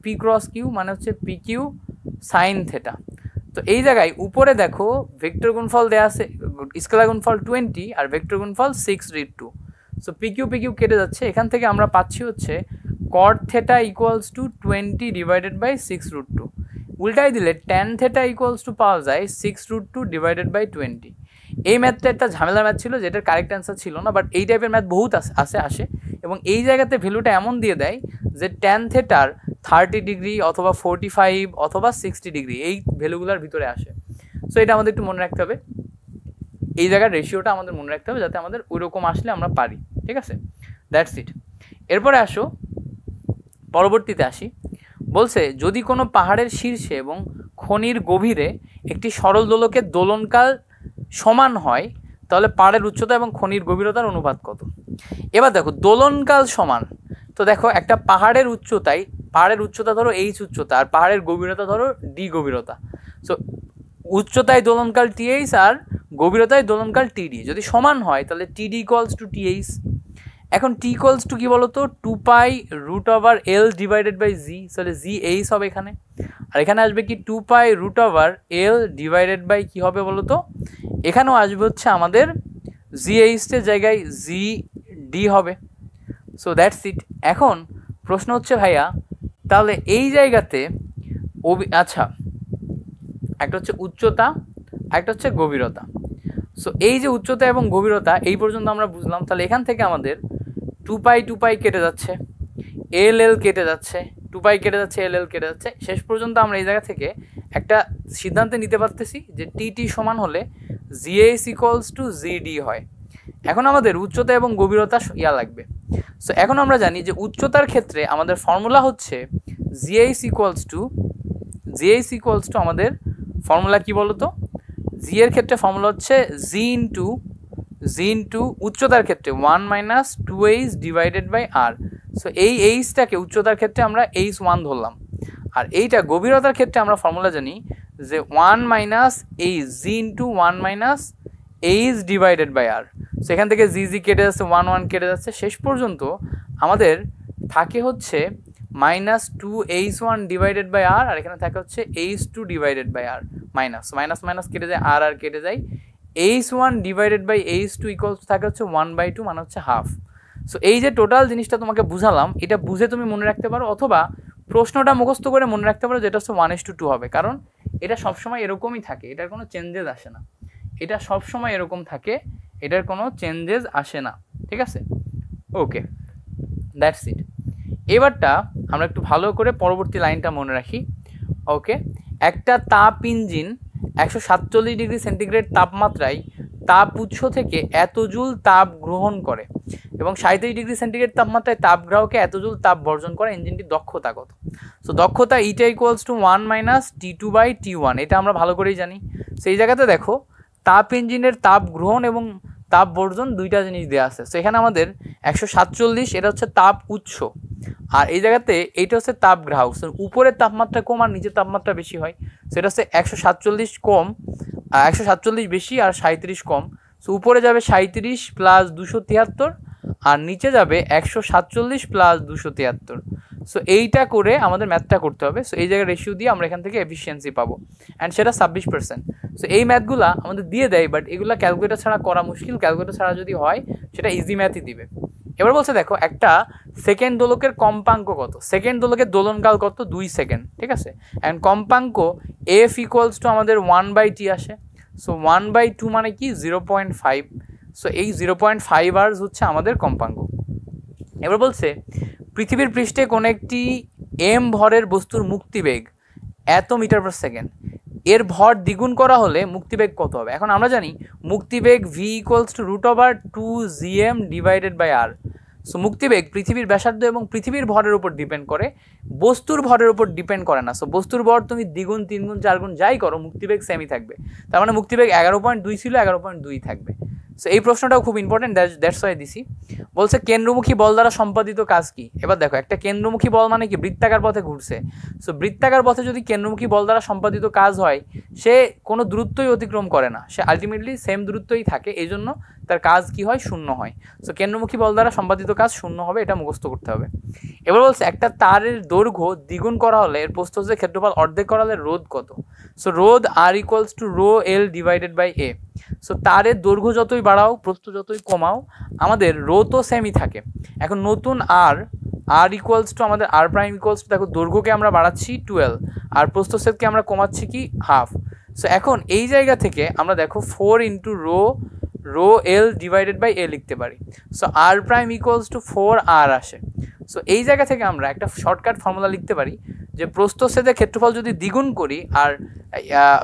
পি ক্রস কিউ মানে হচ্ছে পি কিউ সাইন থেটা। তো এই জায়গায় উপরে দেখো ভেক্টর গুণফল দেওয়া আছে, স্কেলার গুণফল 20 আর ভেক্টর গুণফল 6√2। সো পি কিউ কেটে যাচ্ছে, এখান থেকে আমরা পাচ্ছি হচ্ছে cot theta equals to 20 divided by 6√2। উল্টাই দিলে ট্যান থেটা ইকুয়ালস টু পাওয়া যায় 6√2 ডিভাইডেড বাই 20। এই ম্যাথটা একটা ঝামেলার ম্যাথ ছিল যেটার কারেক্ট অ্যান্সার ছিল না, বাট এই টাইপের ম্যাথ বহুত আসে এবং এই জায়গাতে ভ্যালুটা এমন দিয়ে দেয় যে ট্যান থেটার 30 ডিগ্রি অথবা 45 অথবা 60 ডিগ্রি এই ভ্যালুগুলোর ভিতরে আসে। সো এটা আমাদের একটু মনে রাখতে হবে, এই জায়গার রেশিওটা আমাদের মনে রাখতে হবে যাতে আমাদের ওইরকম আসলে আমরা পারি। ঠিক আছে, দ্যাটস ইট। এরপরে আসো পরবর্তীতে আসি, বলছে যদি কোনো পাহাড়ের শীর্ষে এবং খনির গভীরে একটি সরল দোলকের দোলনকাল সমান হয় তাহলে পাহাড়ের উচ্চতা এবং খনির গভীরতার অনুপাত কত? এবার দেখো দোলনকাল সমান, তো দেখো একটা পাহাড়ের উচ্চতা ধরো এইচ উচ্চতা আর পাহাড়ের গভীরতা ধরো ডি গভীরতা। সো উচ্চতায় দোলনকাল টিএইচ আর গভীরতায় দোলনকাল টিডি যদি সমান হয় তাহলে টিডি ইকুয়ালস টু টিএইচ। এখন টি ইকুয়ালস টু কি বলতো? 2π√L ডিভাইডেড বাই জি, তাহলে জি এইচ হবে এখানে, আর এখানে আসবে কি 2π√L ডিভাইডেড বাই কি হবে বলতো? এখানেও আসবে হচ্ছে আমাদের জি এইচের জায়গায় জি ডি হবে। So that's it. এখন প্রশ্ন হচ্ছে ভাইয়া তাহলে এই জায়গাতে আচ্ছা একটা হচ্ছে উচ্চতা, একটা হচ্ছে গভীরতা। সো এই যে উচ্চতা এবং গভীরতা এই পর্যন্ত আমরা বুঝলাম, তাহলে এখান থেকে আমাদের 2π কেটে যাচ্ছে, এল কেটে যাচ্ছে, 2π কেটে যাচ্ছে, এল কেটে যাচ্ছে, শেষ পর্যন্ত আমরা এই জায়গা থেকে একটা সিদ্ধান্তে নিতে পারতেছি যে টি সমান হলে জিএইচ ইকুয়ালস টু জিডি হয়। এখন আমাদের উচ্চতা এবং গভীরতা লাগবে। সো এখন আমরা জানি যে উচ্চতার ক্ষেত্রে আমাদের ফর্মুলা হচ্ছে জিএইচ ইকুয়ালস টু আমাদের ফর্মুলা কি বলতো? জি এর ক্ষেত্রে ফর্মুলা হচ্ছে জি ইন্টু উচ্চতার ক্ষেত্রে 1 - 2h divided by R. So এই এইচটাকে উচ্চতার ক্ষেত্রে আমরা h1 ধরলাম, আর এইটা গভীরতার ক্ষেত্রে আমরা ফর্মুলা জানি যে 1 - h, G into 1 - h divided by R. সো এখান থেকে জি কেটে যাচ্ছে, 1 কেটে যাচ্ছে, শেষ পর্যন্ত আমাদের থাকে হচ্ছে -2h1 ডিভাইডেড বাই আর, আর এখানে থাকে হচ্ছে h2 divided by R, minus কেটে যায়, আর কেটে যায়, h1 divided by h2 equals থাকে হচ্ছে 1/2 মানে হচ্ছে হাফ। সো এই যে টোটাল জিনিসটা তোমাকে বুঝালাম, এটা বুঝে তুমি মনে রাখতে পারো অথবা প্রশ্নটা মুখস্থ করে মনে রাখতে পারো যেটা হচ্ছে 1:2 হবে, কারণ এটা সবসময় এরকমই থাকে, এটার কোনো চেঞ্জেস আসে না, এটা সবসময় এরকম থাকে, এটার কোনো চেঞ্জেস আসে না। ঠিক আছে, ওকে, দ্যাটস ইট। এবারটা আমরা একটু ভালো করে পরবর্তী লাইনটা মনে রাখি। ওকে, একটা তাপ ইঞ্জিন 147 ডিগ্রি সেন্টিগ্রেড তাপমাত্রায় তাপ উৎস থেকে এত জুল তাপ গ্রহণ করে এবং 37 ডিগ্রি সেন্টিগ্রেড তাপমাত্রায় তাপ গ্রাহকে এত জুল তাপ বর্জন করে, ইঞ্জিনটির দক্ষতা কত? সো দক্ষতা ইটা ইকুয়ালস টু 1 মাইনাস T2/T1, এটা আমরা ভালো করেই জানি। সেই জায়গাতে দেখো তাপ ইঞ্জিনের তাপ গ্রহণ এবং তাপ বর্জন দুইটা জিনিস দেওয়া আছে। সো এখানে আমাদের 147 এটা হচ্ছে তাপ উৎস, আর এই জায়গাতে এইটা হচ্ছে তাপ গ্রাহক। সো উপরের তাপমাত্রা কম আর নিচের তাপমাত্রা বেশি হয়। সো এটা হচ্ছে 147 কম, 147 বেশি আর 37 কম। সো উপরে যাবে 37 প্লাস 273 আর নিচে যাবে 147 প্লাস 273। সো এইটা করে আমাদের ম্যাথটা করতে হবে। সো এই জায়গায় রেশিও দিয়ে আমরা এখান থেকে এফিসিয়েন্সি পাবো, অ্যান্ড সেটা 26%। সো এই ম্যাথগুলা আমাদের দিয়ে দেয়, বাট এগুলা ক্যালকুলেটর ছাড়া করা মুশকিল। ক্যালকুলেটর ছাড়া যদি হয় সেটা ইজি ম্যাথই দিবে। এবার বলছে দেখো একটা সেকেন্ড দোলকের কম্পাঙ্ক কত, সেকেন্ড দোলকের দোলনকাল কত, 2 সেকেন্ড, ঠিক আছে। অ্যান্ড কম্পাঙ্ক এফ ইকুয়ালস টু আমাদের 1/t আসে। সো 1/2 মানে কি 0.5। সো এই 0.5 আওয়ার্স হচ্ছে আমাদের কম্পাঙ্ক। এবার বলছে পৃথিবীর পৃষ্ঠে কোনো একটি এম ভরের বস্তুর মুক্তিবেগ এত মিটার পার সেকেন্ড, এর ভর দ্বিগুণ করা হলে মুক্তিবেগ কত হবে? এখন আমরা জানি মুক্তিবেগ v equals to √2gm divided by r। So মুক্তিবেগ পৃথিবীর ব্যাসার্ধ এবং পৃথিবীর ভরের উপর ডিপেন্ড করে, বস্তুর ভরের উপর ডিপেন্ড করে না। সো বস্তুর ভর তুমি দ্বিগুণ, 3 গুণ, 4 গুণ যাই করো, মুক্তিবেগ সেমই থাকবে। তার মানে মুক্তিবেগ 11.2 ছিল, 11.2 থাকবে। সো এই প্রশ্নটাও খুব ইম্পর্টেন্ট, দ্যাটস ওয়াই দিছি। বলছে কেন্দ্রমুখী বল দ্বারা সম্পাদিত কাজ কি? এবার দেখো একটা কেন্দ্রমুখী বল মানে কি, বৃত্তাকার পথে ঘুরছে। সো বৃত্তাকার পথে যদি কেন্দ্রমুখী বল দ্বারা সম্পাদিত কাজ হয়, সে কোনো দূরত্বই অতিক্রম করে না, সে আলটিমেটলি সেম দূরত্বই থাকে, এই জন্য তার কাজ কি হয়, শূন্য হয়। সো কেন্দ্রমুখী বল দ্বারা সম্পাদিত কাজ শূন্য হবে, এটা মুখস্থ করতে হবে। এবার বলছে একটা তারের দৈর্ঘ্য দ্বিগুণ করা হলে এর প্রস্থচ্ছেদের ক্ষেত্রফল অর্ধেক করা হলে রোধ কত? সো রোধ R equals to ρl divided by A. So তারের দৈর্ঘ্য যতই বাড়াও, প্রস্থ যতই কমাও, আমাদের রো তো সেমই থাকে। এখন নতুন আর ইকুয়ালস টু আমাদের আর প্রাইম ইকুয়ালস টু, দেখো দৈর্ঘ্যকে আমরা বাড়াচ্ছি 12 আর প্রস্থচ্ছেদকে আমরা কমাচ্ছি কি হাফ। সো এখন এই জায়গা থেকে আমরা দেখো 4 into rho L divided by A লিখতে পারি। So R prime equals to 4r আসে। সো এই জায়গা থেকে আমরা একটা শর্টকাট ফর্মুলা লিখতে পারি যে প্রস্থচ্ছেদের ক্ষেত্রফল যদি দ্বিগুণ করি আর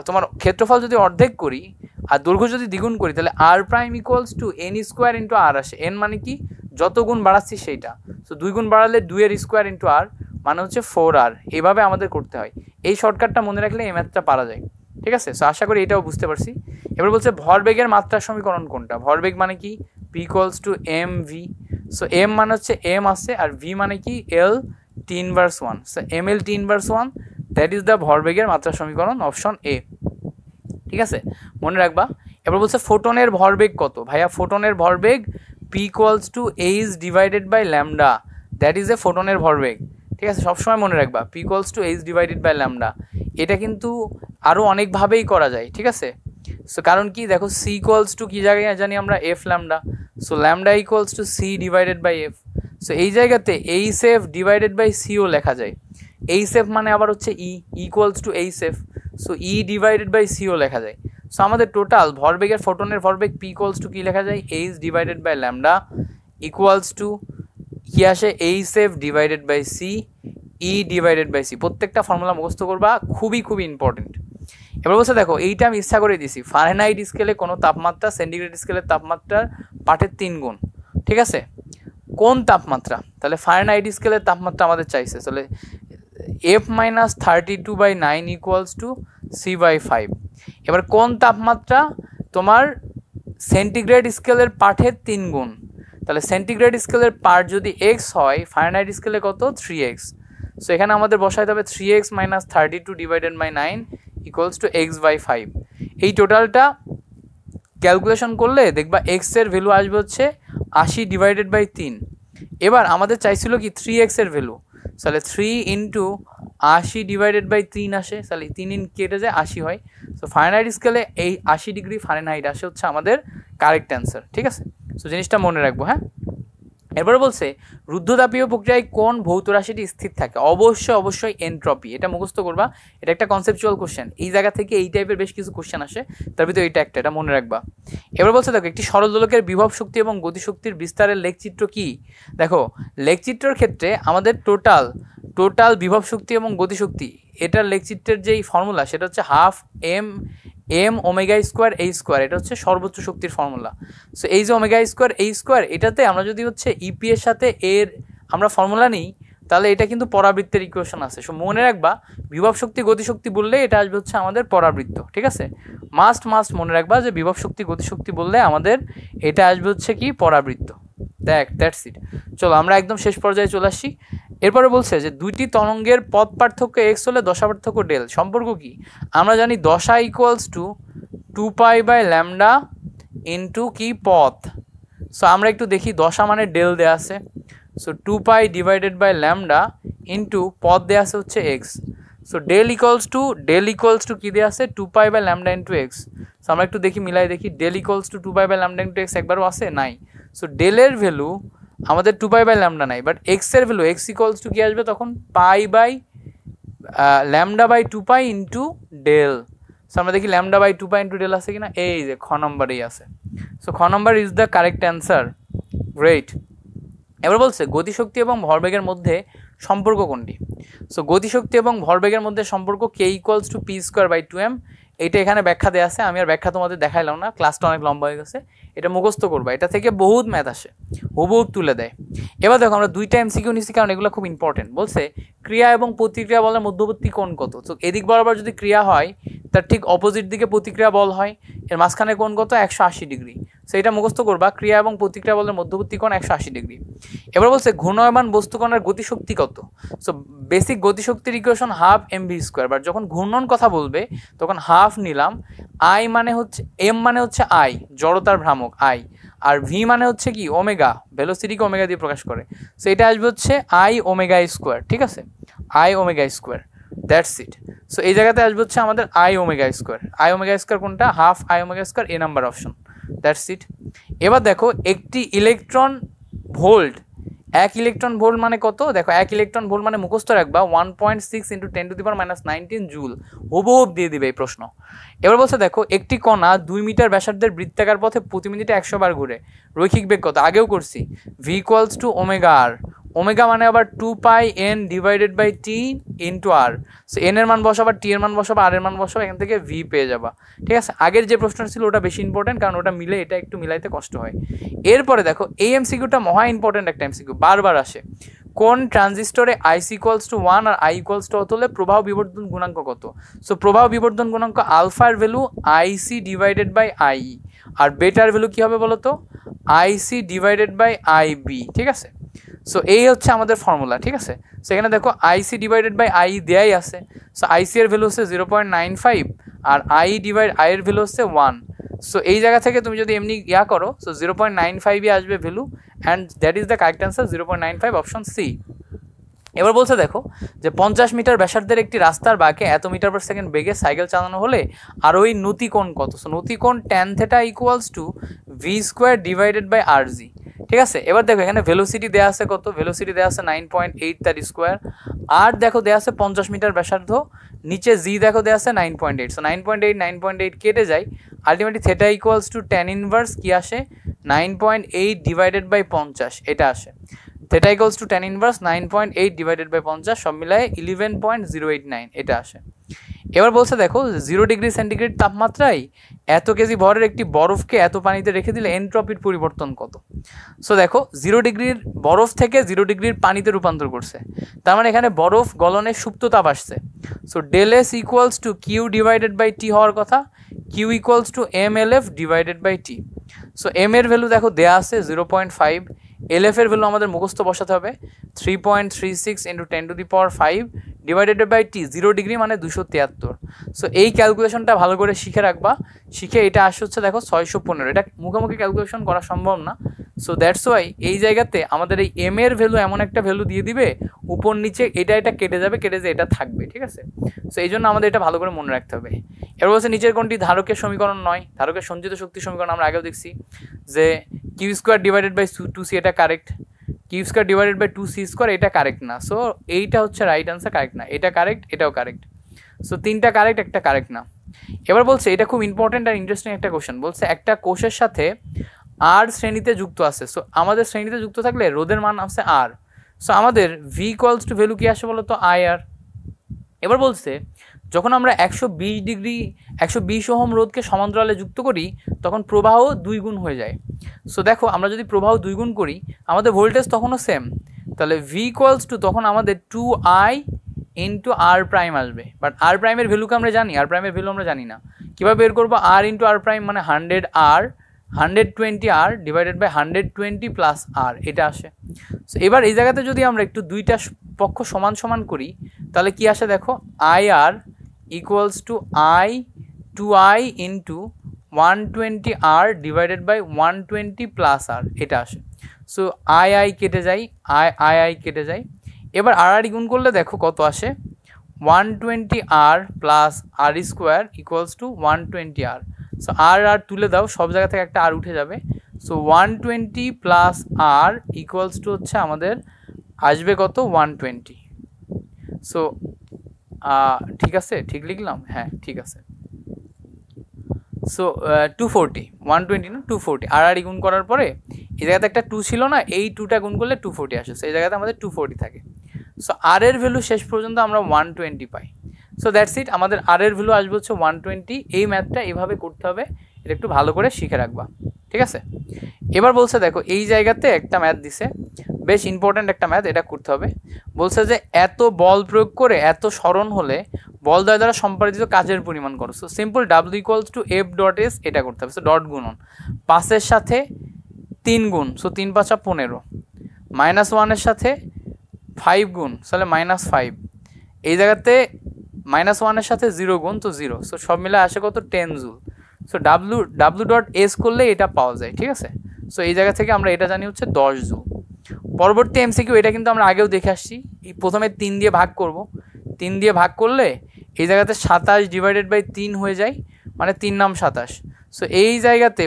তোমার ক্ষেত্রফল যদি অর্ধেক করি আর দৈর্ঘ্য যদি দ্বিগুণ করি, তাহলে R prime equals to n square into R আসে। n মানে কি, যত গুণ বাড়াচ্ছি সেইটা। সো 2 গুণ বাড়ালে 2 এর স্কোয়ার ইন্টু আর মানে হচ্ছে 4r। এইভাবে আমাদের করতে হয়। এই শর্টকাটটা মনে রাখলে এই ম্যাথটা পারা যায়, ঠিক আছে। সো আশা করি এটাও বুঝতে পারছি। এবার বলছে ভরবেগের মাত্রার সমীকরণ কোনটা? ভরবেগ মানে কি, p equals two mv। So m মানে হচ্ছে m আছে আর v মানে কি l T−1। So ml T−1, that is the ভরবেগের মাত্রার সমীকরণ, অপশন এ, ঠিক আছে, মনে রাখবা। এবার বলছে ফোটনের ভরবেগ কত? ভাইয়া ফোটনের ভরবেগ p equals to h divided by lambda, that is a ফোটনের ভরবেগ, ঠিক আছে, সবসময় মনে রাখবা p equals to h divided by lambda. এটা কিন্তু আরও অনেকভাবেই করা যায়, ঠিক আছে। সো কারণ কি দেখো c ইকুয়ালস টু কি জায়গায় জানি আমরা f lambda. So lambda equals to c divided by f। So এই জায়গাতে hf ডিভাইডেড বাই cও লেখা যায়। hf মানে আবার হচ্ছে e equals to hf। So e divided by cও লেখা যায়। সো আমাদের টোটাল ভরবেগের ফোটনের ভরবেগ p ইকুয়ালস টু কি লেখা যায়, h divided by lambda equals to কি আসে, hf divided by c, e divided by c। প্রত্যেকটা ফর্মুলা মুখস্থ করবা, খুবই খুবই ইম্পর্টেন্ট। এবার বলছে দেখো এইটা আমি ইচ্ছা করে দিছি, ফারেনহাইট স্কেলে কোনো তাপমাত্রা সেন্টিগ্রেড স্কেলের তাপমাত্রার পাঠের 3 গুণ, ঠিক আছে। কোন তাপমাত্রা? তাহলে ফারেনহাইট স্কেলের তাপমাত্রা আমাদের চাইছে, তাহলে f-32/9 ইকুয়ালস টু c/5। এবার কোন তাপমাত্রা তোমার সেন্টিগ্রেড স্কেলের পাঠের 3 গুণ, তাহলে সেন্টিগ্রেড স্কেলের পার্ট যদি x হয়, ফারেনহাইট স্কেলে কত, 3x। সো এখানে আমাদের বসাইতে হবে 3x - 32 divided by 9 equals to x/5। এই টোটালটা ক্যালকুলেশন করলে দেখবা x এর ভ্যালু আসবে হচ্ছে 80 ডিভাইডেড বাই 3। এবার আমাদের চাইছিল কি 3x এর ভ্যালু, তাহলে 3 ইন্টু 80 ডিভাইডেড বাই 3 আসে, তাহলে 3 কেটে যায় 80 হয়। সো ফারেনহাইট স্কেলে এই 80 ডিগ্রি ফারেনহাইট আসে হচ্ছে আমাদের কারেক্ট অ্যান্সার, ঠিক আছে। সো জিনিসটা মনে রাখবো, হ্যাঁ। এরপরে বলছে রুদ্ধতাপীয় প্রক্রিয়ায় কোন ভৌত রাশিটি স্থির থাকে? অবশ্যই এনট্রপি। এটা মুখস্থ করবা, এটা একটা কনসেপচুয়াল কোশ্চেন। এই জায়গা থেকে এই টাইপের বেশ কিছু কোশ্চেন আসে, তার ভিতরে এটা একটা, এটা মনে রাখবা। এবার বলছে দেখো একটি সরল দোলকের বিভব শক্তি এবং গতিশক্তির বিস্তারের লেখচিত্র কি? দেখো লেখচিত্রের ক্ষেত্রে আমাদের টোটাল বিভব শক্তি এবং গতিশক্তি এটার লেগচিত্রের যেই ফর্মুলা সেটা হচ্ছে হাফ এম ওমেগা স্কোয়ার এই স্কোয়ার, এটা হচ্ছে সর্বোচ্চ শক্তির ফর্মুলা। সো এই যে ওমেগা স্কোয়ার এই স্কোয়ার, এটাতে আমরা যদি হচ্ছে ইপি এর সাথে এর আমরা ফর্মুলা নিই তাহলে এটা কিন্তু পরাবৃত্তের ইকুয়েশন আছে। সো মনে রাখবা বিভব শক্তি গতিশক্তি বললে এটা আসবে হচ্ছে আমাদের পরাবৃত্ত, ঠিক আছে? মাস্ট মনে রাখবা যে বিভব শক্তি গতিশক্তি বললে আমাদের এটা আসবে হচ্ছে কি পরাবৃত্ত। That's it. চলো আমরা একদম শেষ পর্যায়ে চলে আসছি। এরপরে বলছে যে দুইটি তরঙ্গের পথ পার্থক্য এক্স হলে দশা পার্থক্য ডেল। সম্পর্ক কি? আমরা জানি দশা ইকুয়ালস টু 2π/λ ইন্টু কি পথ। সো আমরা একটু দেখি দশা মানে ডেল দেওয়া আছে, সো 2π/λ ইন্টু পথ দেওয়া আছে হচ্ছে X. So del equals to কি দেওয়া আছে 2π/λ ইন্টু এক্স। সো আমরা একটু দেখি মিলাই দেখি, del equals to 2π/λ into x একবারও আছে নাই। সো ডেলের ভ্যালু আমাদের 2π/λ নাই, বাট এক্সের ভ্যালু এক্স ইকুয়ালস টু কি আসবে তখন π/λ/2π ইন্টু ডেল। সো আমরা দেখি λ/2π ইন্টু ডেল আছে কিনা, এই যে খ নম্বরেই আছে। সো খ নম্বর is the correct answer. Great. এবার বলছে গতিশক্তি এবং ভরবেগের মধ্যে সম্পর্ক কোনটি? সো গতিশক্তি এবং ভরবেগের মধ্যে সম্পর্ক কে ইকুয়ালস টু p²/2m। এইটা এখানে ব্যাখ্যা দেওয়া আছে, আমি আর ব্যাখ্যা তোমাদের দেখাইলাম না, ক্লাসটা অনেক লম্বা হয়ে গেছে। এটা মুখস্থ করবা, এটা থেকে বহুত ম্যাথ আসে, হুবহুব তুলে দেয়। এবার দেখো আমরা দুইটা এমসিকিউ নিচ্ছি কারণ এগুলো খুব ইম্পর্টেন্ট। বলছে ক্রিয়া এবং প্রতিক্রিয়া বলের মধ্যবর্তী কোণ কত? তো এদিক বরাবর যদি ক্রিয়া হয় তার ঠিক অপোজিট দিকে প্রতিক্রিয়া বল হয়, এর মাঝখানে কোণ কত? 180 ডিগ্রি। সো এটা মুখস্থ করবা, ক্রিয়া এবং প্রতিক্রিয়া বলের মধ্যবর্তী কোণ 180 ডিগ্রি। এবার বলছে ঘূর্ণায়মান বস্তুকণার গতিশক্তি কত? সো বেসিক গতিশক্তির ইকুয়েশন হাফ mv², বাট যখন ঘূর্ণন কথা বলবে তখন হাফ নিলাম, আই মানে হচ্ছে এম মানে হচ্ছে আই জড়তার ভ্রামক আই, আর ভি মানে হচ্ছে কি ওমেগা, ভেলোসিটিকে ওমেগা দিয়ে প্রকাশ করে। সো এটা আসবে হচ্ছে আই ওমেগা স্কোয়ার, ঠিক আছে? I omega square, that's it. So এই জায়গাতে আসবে হচ্ছে আমাদের আই ওমেগা স্কোয়ার কোনটা? Half I omega square, A number option, that's it. এবার দেখো একটি ইলেকট্রন ভোল্ট, 1 ইলেকট্রন ভোল্ট মানে কত? দেখো 1 ইলেকট্রন ভোল্ট মানে মুখস্থ রাখবা 1.6 × 10⁻⁻19 জুল, হুবহুব দিয়ে দিবে এই প্রশ্ন। এবার বলছে দেখো একটি কণা 2 মিটার ব্যাসার্ধের বৃত্তাকার পথে প্রতি মিনিটে 100 বার ঘুরে, রৈখিক বেগ কত? আগেও করছি, v equals to omega R. Omega মানে আবার 2πn/t ইন্টু আর। সো এন এর মান বসাবা, টি এর মান বসাবা, আর এর মান বসাবা, এখান থেকে ভি পেয়ে যাবা, ঠিক আছে? আগের যে প্রশ্নটা ছিল ওটা বেশি ইম্পর্টেন্ট কারণ ওটা মিলে এটা একটু মিলাইতে কষ্ট হয়। এরপরে দেখো এই এমসিকিউটা মহা ইম্পর্টেন্ট একটা এমসিকিউ, বারবার আসে। কোন ট্রানজিস্টরে আইসি ইকুয়ালস টু 1 আর আই ইকুয়ালস টু কত হলে প্রবাহ বিবর্ধন গুণাঙ্ক কত? সো প্রবাহ বিবর্ধন গুণাঙ্ক আলফার value IC divided by I, আর বেটার ভ্যালু কি হবে বলো তো? আইসি ডিভাইডেড বাই আইবি, ঠিক আছে? সো এই হচ্ছে আমাদের ফর্মুলা, ঠিক আছে? সো এখানে দেখো আইসি ডিভাইডেড বাই আই দেয়াই আছে। সো আইসি এর ভ্যালু হচ্ছে 0.95 আর আই এর ভ্যালু হচ্ছে 1। সো এই জায়গা থেকে তুমি যদি এমনি করো, সো 0.95 আসবে value, and that is the correct answer, 0.95 option C. এবার বলছে দেখো যে 50 মিটার ব্যাসার্ধের একটি রাস্তার বাঁকে এত মিটার পার সেকেন্ড বেগে সাইকেল চালানো হলে আর ওই নতি কোণ কত? সো নতি কোণ tan θ equals to v² divided by rg, ঠিক আছে? এবার দেখো এখানে ভেলোসিটি দেওয়া আছে কত? ভেলোসিটি দেওয়া আছে 9.8 তার স্কোয়ার, আর দেখো দেওয়া আছে 50 মিটার ব্যাসার্ধ, নিচে জি দেখো দেওয়া আছে 9.8। সো 9.8 কেটে যায়, ultimately θ equals to tan inverse কি আসে? 9.8 ডিভাইডেড বাই 50, এটা আসে। θ equals to tan inverse 9.8 divided by 50 সব মিলায় 11.089, এটা আসে। এবার বলছে দেখো 0 ডিগ্রি সেন্টিগ্রেড তাপমাত্রায় এত কেজি ভরের একটি বরফকে এত পানিতে রেখে দিলে এনট্রপির পরিবর্তন কত? সো দেখো 0 ডিগ্রির বরফ থেকে 0 ডিগ্রির পানিতে রূপান্তর করছে, তার মানে এখানে বরফ গলনের সুপ্ত তাপ আসছে। So del S equals to Q divided by T হওয়ার কথা, Q equals to mLf divided by T. So M এর ভ্যালু দেখো দেওয়া আছে 0.5, এলএফ এর ভ্যালু আমাদের মুখস্থ বসাতে হবে 3.36 × 10⁵ ডিভাইডেড বাই টি। 0 ডিগ্রি মানে 273। সো এই ক্যালকুলেশনটা ভালো করে শিখে রাখবা, শিখে এটা আসছে হচ্ছে দেখো 615। এটা মুখোমুখি ক্যালকুলেশন করা সম্ভব না, সো দ্যাটস ওয়াই এই জায়গাতে আমাদের এই এম এর ভ্যালু এমন একটা ভ্যালু দিয়ে দিবে উপর নিচে এটা কেটে যাবে, কেটে যে এটা থাকবে, ঠিক আছে? সো এই জন্য আমাদের এটা ভালো করে মনে রাখতে হবে। এবার বলছে নিচের কোনটি ধারকের সমীকরণ নয়? ধারকের সঞ্চিত শক্তি সমীকরণ আমরা আগেও দেখছি যে কিউ² ডিভাইডেড বাই 2c, এটা কারেক্ট। কিউ² ডিভাইডেড বাই 2c², এটা কারেক্ট না। সো এইটা হচ্ছে রাইট আনসার, কারেক্ট না। এটা কারেক্ট, এটাও কারেক্ট। সো 3টা কারেক্ট, একটা কারেক্ট না। এবার বলছে এটা খুব ইম্পর্টেন্ট আর ইন্টারেস্টিং একটা কোশ্চেন। বলছে একটা কোষের সাথে আর শ্রেণীতে যুক্ত আছে। সো আমাদের শ্রেণীতে যুক্ত থাকলে রোধের মান আছে আর। সো আমাদের ভি ইকুয়ালস টু ভ্যালু কি আসে বলো তো? আই আর। এবার বলছে যখন আমরা 120 ওহম রোধকে সমান্তরালে যুক্ত করি তখন প্রবাহ 2 গুণ হয়ে যায়। সো দেখো আমরা যদি প্রবাহ 2 গুণ করি আমাদের ভোল্টেজ তখনও সেম, তাহলে ভি ইকুয়ালস টু তখন আমাদের 2i ইন্টু আর প্রাইম আসবে। বাট আর প্রাইমের ভ্যালুকে আমরা জানি, আর প্রাইমের ভ্যালু আমরা জানি না। কীভাবে বের করবো? আর ইন্টু আর প্রাইম মানে 100R 120R divided by 120 plus R, এটা আসে। সো এবার এই জায়গাতে যদি আমরা একটু দুইটা পক্ষ সমান সমান করি তাহলে কি আসে দেখো, IR equals to 2i into 120R divided by 120 plus R, এটা আসে। সো আই কেটে যায়, আই কেটে যায়। এবার আর গুণ করলে দেখো কত আসে, 120R plus R square equals to 120R। So R তুলে দাও, সব জায়গা থেকে একটা আর উঠে যাবে। So 120 plus R equals to হচ্ছে আমাদের আসবে কত, 120। সো ঠিক আছে, ঠিক লিখলাম? হ্যাঁ ঠিক আছে। সো 240, 120 না 240, আর গুণ করার পরে এই জায়গাতে একটা 2 ছিল না, এই 2টা গুণ করলে 240 আসে। সো এই জায়গাতে আমাদের 240 থাকে। সো আর এর ভ্যালু শেষ পর্যন্ত আমরা 120 পাই। সো দ্যাটস ইট, আমাদের আর এর ভ্যালু আসবে হচ্ছে 120। এই ম্যাথটা এইভাবে করতে হবে, এটা একটু ভালো করে শিখে রাখবা, ঠিক আছে? এবার বলছে দেখো এই জায়গাতে একটা ম্যাথ দিছে, বেশ ইম্পর্ট্যান্ট একটা ম্যাথ, এটা করতে হবে। বলছে যে এত বল প্রয়োগ করে এত সরণ হলে বল দ্বারা সম্পাদিত কাজের পরিমাণ করো। So simple W equals to F dot S, এটা করতে হবে। সো ডট গুণন 5-এর সাথে 3 গুণ, সো 3 × 5 = 15, -1-এর সাথে 5 গুণ, তাহলে -5। এই জায়গাতে -1-এর সাথে 0 গুণ, তো 0। সো সব মিলে আসে কত, 10 joule. So W dot S করলে এটা পাওয়া যায়, ঠিক আছে? সো এই জায়গা থেকে আমরা এটা জানি হচ্ছে 10 জুল। পরবর্তী এমসিকিউ, এটা কিন্তু আমরা আগেও দেখে আসছি। প্রথমে 3 দিয়ে ভাগ করব, 3 দিয়ে ভাগ করলে এই জায়গাতে 27 ডিভাইডেড বাই 3 হয়ে যায়, মানে 3 নাম 27। সো এই জায়গাতে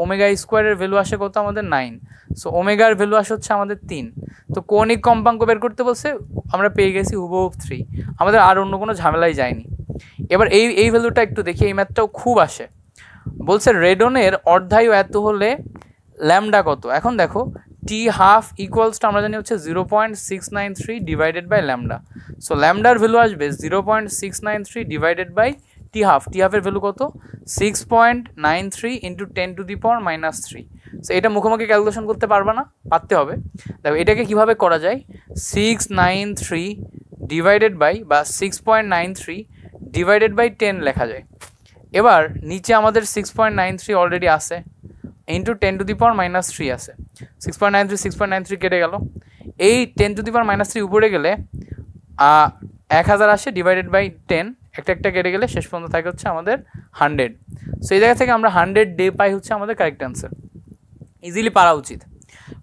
ওমেগা স্কোয়ারের ভ্যালু আসে কত আমাদের, 9। সো ওমেগার ভ্যালু আসে হচ্ছে আমাদের 3। তো কৌণিক কম্পাঙ্ক বের করতে বলছে, আমরা পেয়ে গেছি হুবহু 3, আমাদের আর অন্য কোনো ঝামেলাই যায়নি। এবার এই ভ্যালুটা একটু দেখি, এই ম্যাথটাও খুব আসে। বলছে রেডনের অর্ধায়ু এত হলে ল্যামডা কত। এখন দেখো T12 ইকুয়ালস টু আমরা জানি হচ্ছে 0.693 ডিভাইডেড বাই ল্যামডা। সো ল্যামডার ভ্যালু আসবে 0.693 ডিভাইডেড বাই T12। T12-এর ভ্যালু কত, 6.93 ইন্টু 10⁻³ সো এটা মুখোমুখি ক্যালকুলেশন করতে পারবা না, পারতে হবে। দেখো এটাকে কিভাবে করা যায়, 693 ডিভাইডেড বাই বা 6.93 ডিভাইডেড বাই 10 লেখা যায়। এবার নিচে আমাদের 6.93 অলরেডি আছে, ইন্টু 10⁻³ আছে। 6.93 কেটে গেল, এই 10⁻³ উপরে গেলে 1000 আসে ডিভাইডেড বাই 10, একটা কেটে গেলে শেষ পর্যন্ত থাকে হচ্ছে আমাদের 100। সো এই জায়গা থেকে আমরা 100 ডে পাই হচ্ছে আমাদের কারেক্ট অ্যান্সার। ইজিলি পারা উচিত।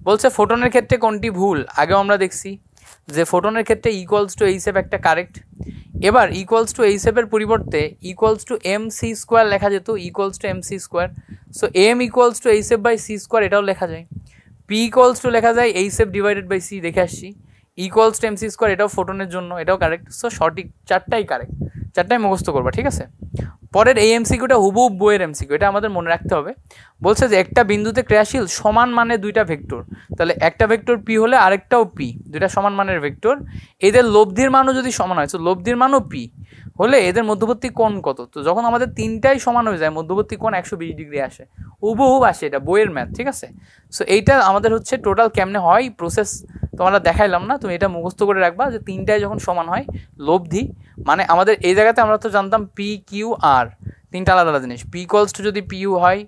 বলছে ফোটনের ক্ষেত্রে কোনটি ভুল, আগেও আমরা দেখছি যে ফোটনের ক্ষেত্রে ইকুয়ালস টু এই সেপ একটা কারেক্ট। এবার ইকুয়ালস টু এই সেপের পরিবর্তে ইকুয়ালস টু MC² লেখা যেত, equals to MC²। So M equals to এই সেপ বাই C², এটাও লেখা যায়। P ইকুয়ালস টু লেখা যায় এই সেপ ডিভাইডেড বাই C, দেখে আসছি। ইকুয়ালস টু MC², এটাও ফোটনের জন্য, এটাও কারেক্ট। সো সঠিক 4টাই কারেক্ট, 4টাই মুখস্থ করবা, ঠিক আছে? পরের এই এমসিকিউটা হুবহু বইয়ের এমসিকিউ, এটা আমাদের মনে রাখতে হবে। বলছে যে একটা বিন্দুতে ক্রিয়াশীল সমান মানে 2টা ভেক্টর, তাহলে একটা ভেক্টর P হলে আরেকটাও P, 2টা সমান মানের ভেক্টর। এদের লব্ধির মানও যদি সমান হয়, তো লব্ধির মানও P হলে এদের মধ্যবর্তী কোণ কত। তো যখন আমাদের 3টাই সমান হয়ে যায়, মধ্যবর্তী কোণ 120 ডিগ্রি আসে, হুবহু আসে, এটা বইয়ের ম্যাথ, ঠিক আছে? সো এইটা আমাদের হচ্ছে টোটাল কেমনে হয় প্রসেস তোমরা দেখাইলাম না, তুমি এটা মুখস্থ করে রাখবা যে 3টাই যখন সমান হয় লব্ধি মানে আমাদের এই জায়গাতে আমরা তো জানতাম PQR, 3টা আলাদা আলাদা জিনিস। P ইকুয়ালস টু যদি PU হয়,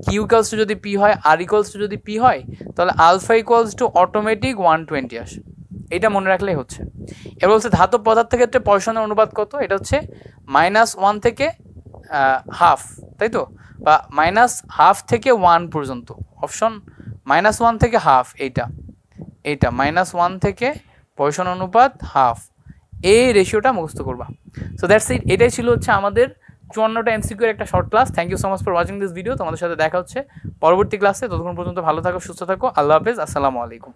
Q ইকুয়ালস টু যদি P হয়, R ইকুয়ালস টু যদি P হয়, তাহলে আলফা ইকুয়ালস টু অটোমেটিক 120 আসে। এটা মনে রাখলেই হচ্ছে। এবার বলছে ধাতব পদার্থের ক্ষেত্রে পয়সনের অনুপাত কত, এটা হচ্ছে -1 থেকে হাফ, তাই তো, বা -1/2 থেকে 1 পর্যন্ত। অপশন -1 থেকে হাফ, এইটা -1 থেকে পয়সন অনুপাত হাফ, এই রেশিওটা মুখস্থ করবা। সো দ্যাটস ইট, এটাই ছিল হচ্ছে আমাদের 54টা এমসিকিউ এর একটা short class. Thank you so much for watching this video. তোমাদের সাথে দেখা হচ্ছে পরবর্তী ক্লাসে, ততক্ষণ পর্যন্ত ভালো থাকো, সুস্থ থাকো, আল্লাহ হাফেজ, আসসালামু আলাইকুম।